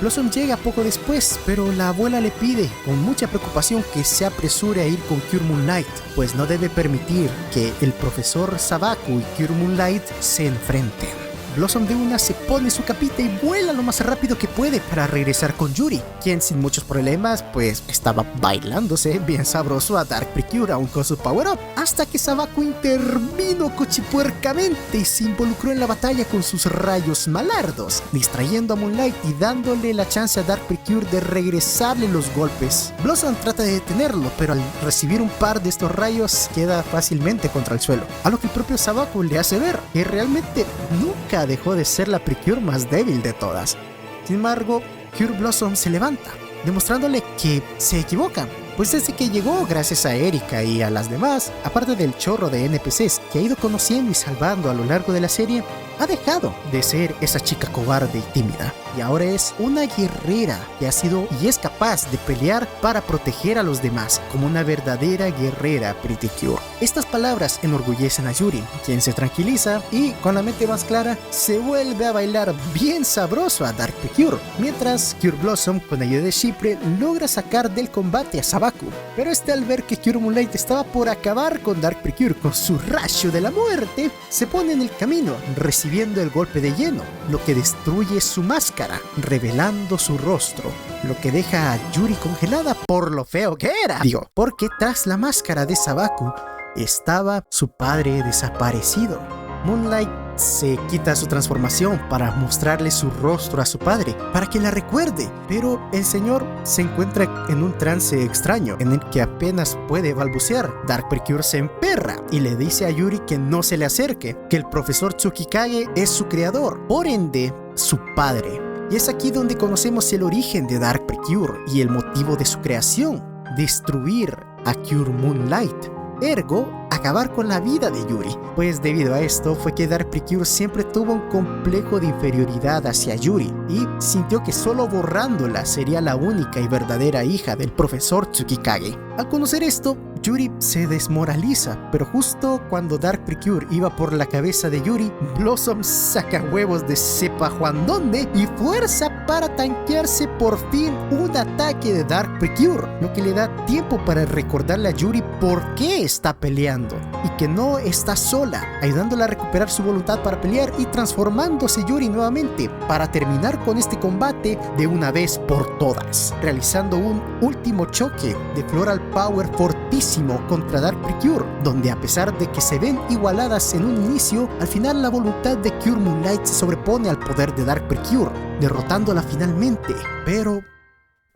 Blossom llega poco después, pero la abuela le pide con mucha preocupación que se apresure a ir con Cure Moonlight, pues no debe permitir que el profesor Sabaku y Cure Moonlight se enfrenten. Blossom de una se pone su capita y vuela lo más rápido que puede para regresar con Yuri, quien sin muchos problemas pues estaba bailándose bien sabroso a Dark Precure aún con su power up, hasta que Sabaku intervino cochipuercamente y se involucró en la batalla con sus rayos malardos, distrayendo a Moonlight y dándole la chance a Dark Precure de regresarle los golpes. Blossom trata de detenerlo, pero al recibir un par de estos rayos queda fácilmente contra el suelo, a lo que el propio Sabaku le hace ver que realmente nunca dejó de ser la Precure más débil de todas. Sin embargo, Cure Blossom se levanta, demostrándole que se equivoca, pues desde que llegó gracias a Erika y a las demás, aparte del chorro de NPCs que ha ido conociendo y salvando a lo largo de la serie, ha dejado de ser esa chica cobarde y tímida, y ahora es una guerrera que ha sido y es capaz de pelear para proteger a los demás, como una verdadera guerrera Pretty Cure. Estas palabras enorgullecen a Yuri, quien se tranquiliza y con la mente más clara se vuelve a bailar bien sabroso a Dark Precure, mientras Cure Blossom con ayuda de Chypre logra sacar del combate a Sabaku, pero al ver que Cure Moonlight estaba por acabar con Dark Precure con su rayo de la muerte, se pone en el camino recibiendo el golpe de lleno, lo que destruye su máscara, revelando su rostro, lo que deja a Yuri congelada por lo feo que era. Porque tras la máscara de Sabaku estaba su padre desaparecido. Moonlight se quita su transformación para mostrarle su rostro a su padre, para que la recuerde, pero el señor se encuentra en un trance extraño en el que apenas puede balbucear. Dark Precure se emperra y le dice a Yuri que no se le acerque, que el profesor Tsukikage es su creador, por ende, su padre. Y es aquí donde conocemos el origen de Dark Precure y el motivo de su creación: destruir a Cure Moonlight. Ergo, acabar con la vida de Yuri. Pues debido a esto fue que Dark Precure siempre tuvo un complejo de inferioridad hacia Yuri y sintió que solo borrándola sería la única y verdadera hija del profesor Tsukikage. Al conocer esto, Yuri se desmoraliza, pero justo cuando Dark Precure iba por la cabeza de Yuri, Blossom saca huevos de sepa Juan dónde y fuerza para tanquearse por fin un ataque de Dark Precure, lo que le da tiempo para recordarle a Yuri por qué está peleando y que no está sola, ayudándola a recuperar su voluntad para pelear y transformándose Yuri nuevamente para terminar con este combate de una vez por todas, realizando un último choque de Floral Power fortísimo contra Dark Precure, donde a pesar de que se ven igualadas en un inicio, al final la voluntad de Cure Moonlight se sobrepone al poder de Dark Precure, derrotándola finalmente, pero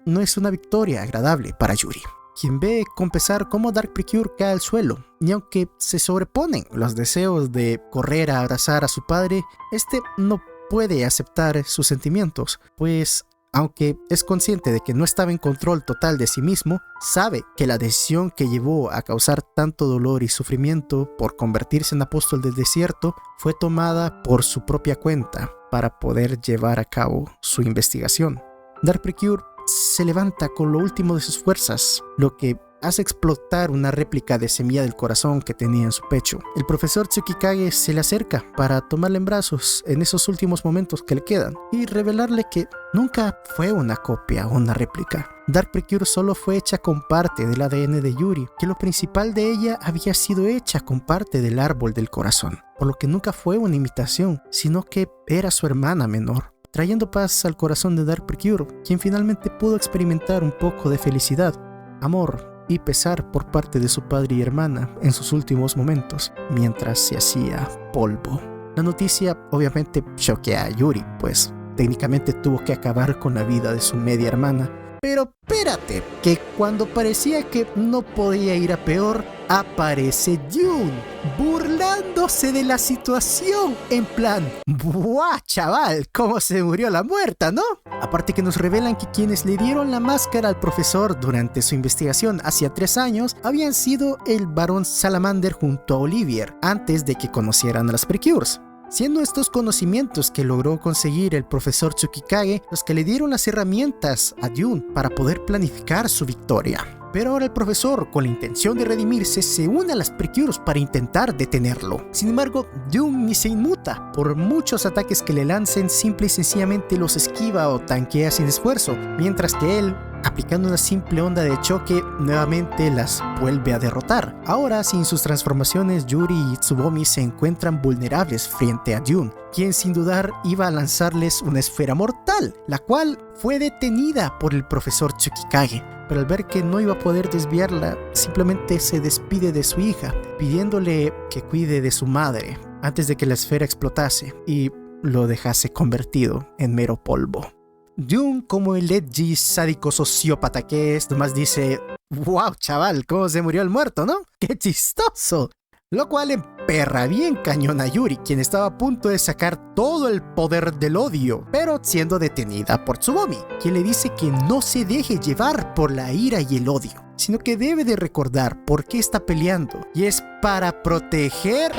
no es una victoria agradable para Yuri, quien ve con pesar cómo Dark Precure cae al suelo, y aunque se sobreponen los deseos de correr a abrazar a su padre, este no puede aceptar sus sentimientos, pues aunque es consciente de que no estaba en control total de sí mismo, sabe que la decisión que llevó a causar tanto dolor y sufrimiento por convertirse en apóstol del desierto fue tomada por su propia cuenta para poder llevar a cabo su investigación. Dark Precure se levanta con lo último de sus fuerzas, lo que hace explotar una réplica de semilla del corazón que tenía en su pecho. El profesor Tsukikage se le acerca para tomarla en brazos en esos últimos momentos que le quedan y revelarle que nunca fue una copia o una réplica. Dark Precure solo fue hecha con parte del ADN de Yuri, que lo principal de ella había sido hecha con parte del árbol del corazón, por lo que nunca fue una imitación, sino que era su hermana menor, trayendo paz al corazón de Dark Precure, quien finalmente pudo experimentar un poco de felicidad, amor y pesar por parte de su padre y hermana en sus últimos momentos, mientras se hacía polvo. La noticia obviamente choquea a Yuri, pues técnicamente tuvo que acabar con la vida de su media hermana. Pero espérate, que cuando parecía que no podía ir a peor, aparece Jun, burlándose de la situación, en plan, ¡buah, chaval! ¿Cómo se murió la muerta, no? Aparte que nos revelan que quienes le dieron la máscara al profesor durante su investigación hace 3 años habían sido el Barón Salamander junto a Olivier, antes de que conocieran a las Precures, siendo estos conocimientos que logró conseguir el profesor Tsukikage los que le dieron las herramientas a Jun para poder planificar su victoria. Pero ahora el profesor, con la intención de redimirse, se une a las Precures para intentar detenerlo. Sin embargo, Jun ni se inmuta. Por muchos ataques que le lancen, simple y sencillamente los esquiva o tanquea sin esfuerzo, mientras que él, aplicando una simple onda de choque, nuevamente las vuelve a derrotar. Ahora, sin sus transformaciones, Yuri y Tsubomi se encuentran vulnerables frente a Jun, quien sin dudar iba a lanzarles una esfera mortal, la cual fue detenida por el profesor Tsukikage. Pero al ver que no iba a poder desviarla, simplemente se despide de su hija, pidiéndole que cuide de su madre antes de que la esfera explotase y lo dejase convertido en mero polvo. Jun, como el edgy sádico sociópata que es, nomás dice: ¡wow, chaval! ¿Cómo se murió el muerto, no? ¡Qué chistoso! Lo cual emperra bien cañón a Yuri, quien estaba a punto de sacar todo el poder del odio, pero siendo detenida por Tsubomi, quien le dice que no se deje llevar por la ira y el odio, sino que debe de recordar por qué está peleando, y es para proteger...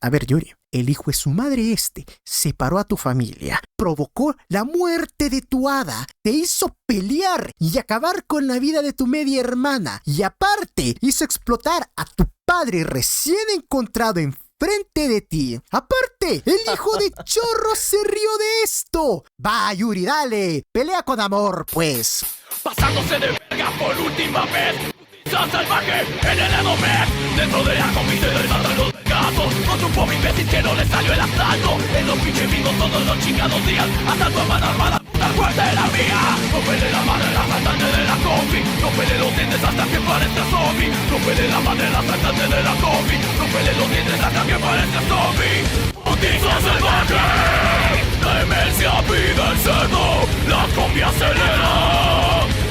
A ver, Yuri, el hijo de su madre separó a tu familia, provocó la muerte de tu hada, te hizo pelear y acabar con la vida de tu media hermana, y aparte hizo explotar a tu padre recién encontrado enfrente de ti. Aparte, el hijo de Chorro se rió de esto. Va, Yuri, dale, pelea con amor, pues. Pasándose de verga por última vez. Salvaje en el Edomer, dentro de la comida de saltan los vergazos. Con un pobre imbécil que no le salió el asalto. En los pinches bingos todos los chingados días. Asalto a mano armada, puta fuerte la mía. Rompele la madre la saltante de la combi. Rompele los dientes hasta que parezca zombie. Rompele la madre la saltante de la combi. Rompele los dientes hasta que parezca zombie. Putiza salvaje, demencia pide el cerdo. La combi acelera,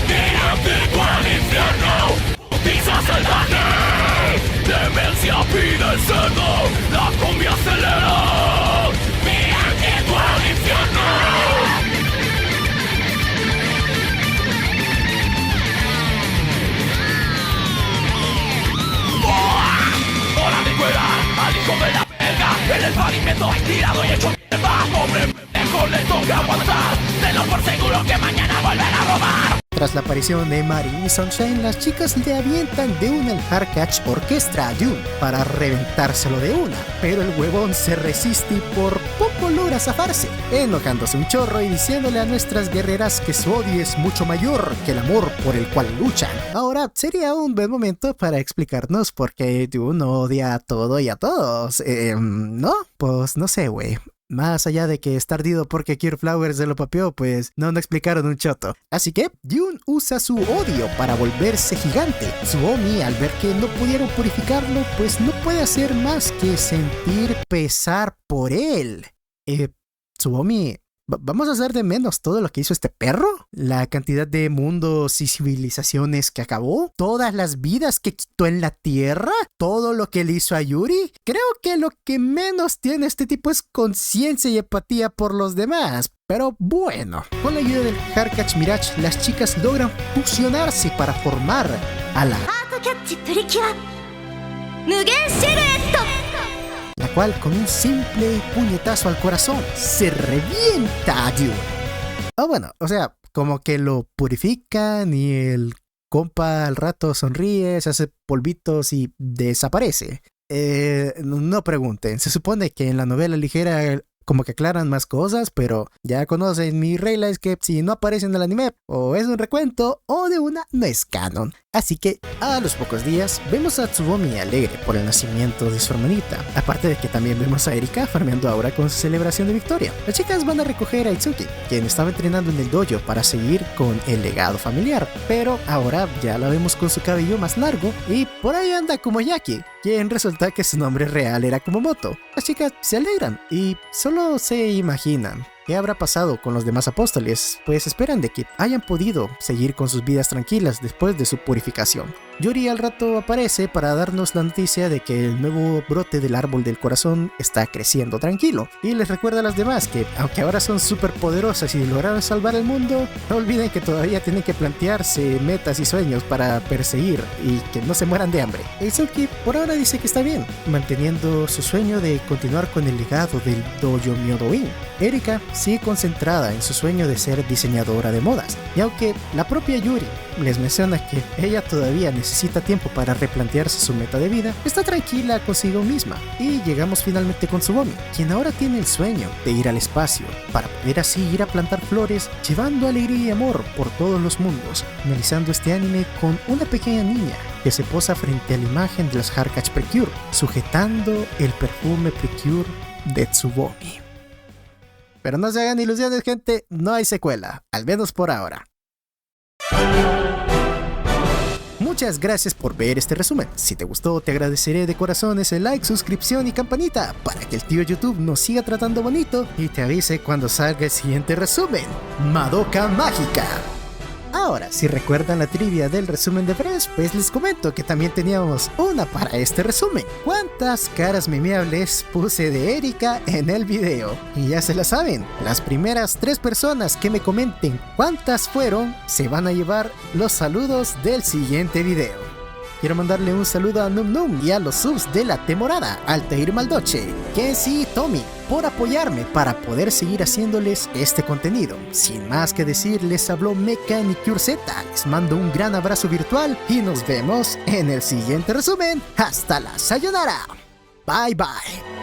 directo al infierno. Putiza salvaje, demencia pide el cerdo. La combi acelera, directo al infierno. Hora de cuerar al hijo de la verga. En el pavimento tirado y hecho mierda. Pobre pendejo le toca aguantar. Tenlo por seguro que mañana volverá a robar. Tras la aparición de Marin y Sunshine, las chicas le avientan de una el Hardcatch Orquestra a June para reventárselo de una, pero el huevón se resiste y por poco logra zafarse, enojándose un chorro y diciéndole a nuestras guerreras que su odio es mucho mayor que el amor por el cual luchan. Ahora sería un buen momento para explicarnos por qué June odia a todo y a todos. ¿No? Pues no sé, güey. Más allá de que está ardido porque Cure Flowers se lo papeó, pues no explicaron un choto. Así que June usa su odio para volverse gigante. Tsubomi, al ver que no pudieron purificarlo, pues no puede hacer más que sentir pesar por él. Tsubomi, ¿vamos a hacer de menos todo lo que hizo este perro? La cantidad de mundos y civilizaciones que acabó, todas las vidas que quitó en la tierra, todo lo que le hizo a Yuri. Creo que lo que menos tiene este tipo es conciencia y empatía por los demás. Pero bueno, con la ayuda del Hardcatch Mirage, las chicas logran fusionarse para formar a la cual con un simple puñetazo al corazón se revienta a June. Bueno, o sea, como que lo purifican y el compa al rato sonríe, se hace polvitos y desaparece. No pregunten, se supone que en la novela ligera como que aclaran más cosas, pero ya conocen mi regla, es que si no aparece en el anime, o es un recuento, o de una no es canon. Así que a los pocos días vemos a Tsubomi alegre por el nacimiento de su hermanita, aparte de que también vemos a Erika farmeando ahora con su celebración de victoria. Las chicas van a recoger a Itsuki, quien estaba entrenando en el dojo para seguir con el legado familiar, pero ahora ya la vemos con su cabello más largo y por ahí anda como Yaki, quien resulta que su nombre real era Kumamoto. Las chicas se alegran y solo se imaginan qué habrá pasado con los demás apóstoles, pues esperan de que hayan podido seguir con sus vidas tranquilas después de su purificación. Yuri al rato aparece para darnos la noticia de que el nuevo brote del árbol del corazón está creciendo tranquilo, y les recuerda a las demás que aunque ahora son súper poderosas y lograron salvar el mundo, no olviden que todavía tienen que plantearse metas y sueños para perseguir y que no se mueran de hambre. Itsuki por ahora dice que está bien, manteniendo su sueño de continuar con el legado del Dojo Myodo-in. Erika sigue concentrada en su sueño de ser diseñadora de modas, y aunque la propia Yuri les menciona que ella todavía necesita tiempo para replantearse su meta de vida, está tranquila consigo misma. Y llegamos finalmente con Tsubomi, quien ahora tiene el sueño de ir al espacio, para poder así ir a plantar flores, llevando alegría y amor por todos los mundos, finalizando este anime con una pequeña niña que se posa frente a la imagen de los Hardcatch Precure, sujetando el perfume Precure de Tsubomi. Pero no se hagan ilusiones, gente, no hay secuela, al menos por ahora. Muchas gracias por ver este resumen. Si te gustó, te agradeceré de corazón ese like, suscripción y campanita para que el tío YouTube nos siga tratando bonito y te avise cuando salga el siguiente resumen. Madoka Mágica. Ahora, si recuerdan la trivia del resumen de Fresh, pues les comento que también teníamos una para este resumen. ¿Cuántas caras memeables puse de Erika en el video? Y ya se la saben, las primeras 3 personas que me comenten cuántas fueron, se van a llevar los saludos del siguiente video. Quiero mandarle un saludo a Num Num y a los subs de la temporada, Altair Maldoche, Kenzie y Tommy, por apoyarme para poder seguir haciéndoles este contenido. Sin más que decir, les habló Mecha y Cure Z. Les mando un gran abrazo virtual y nos vemos en el siguiente resumen. ¡Hasta la sayonara! Bye bye.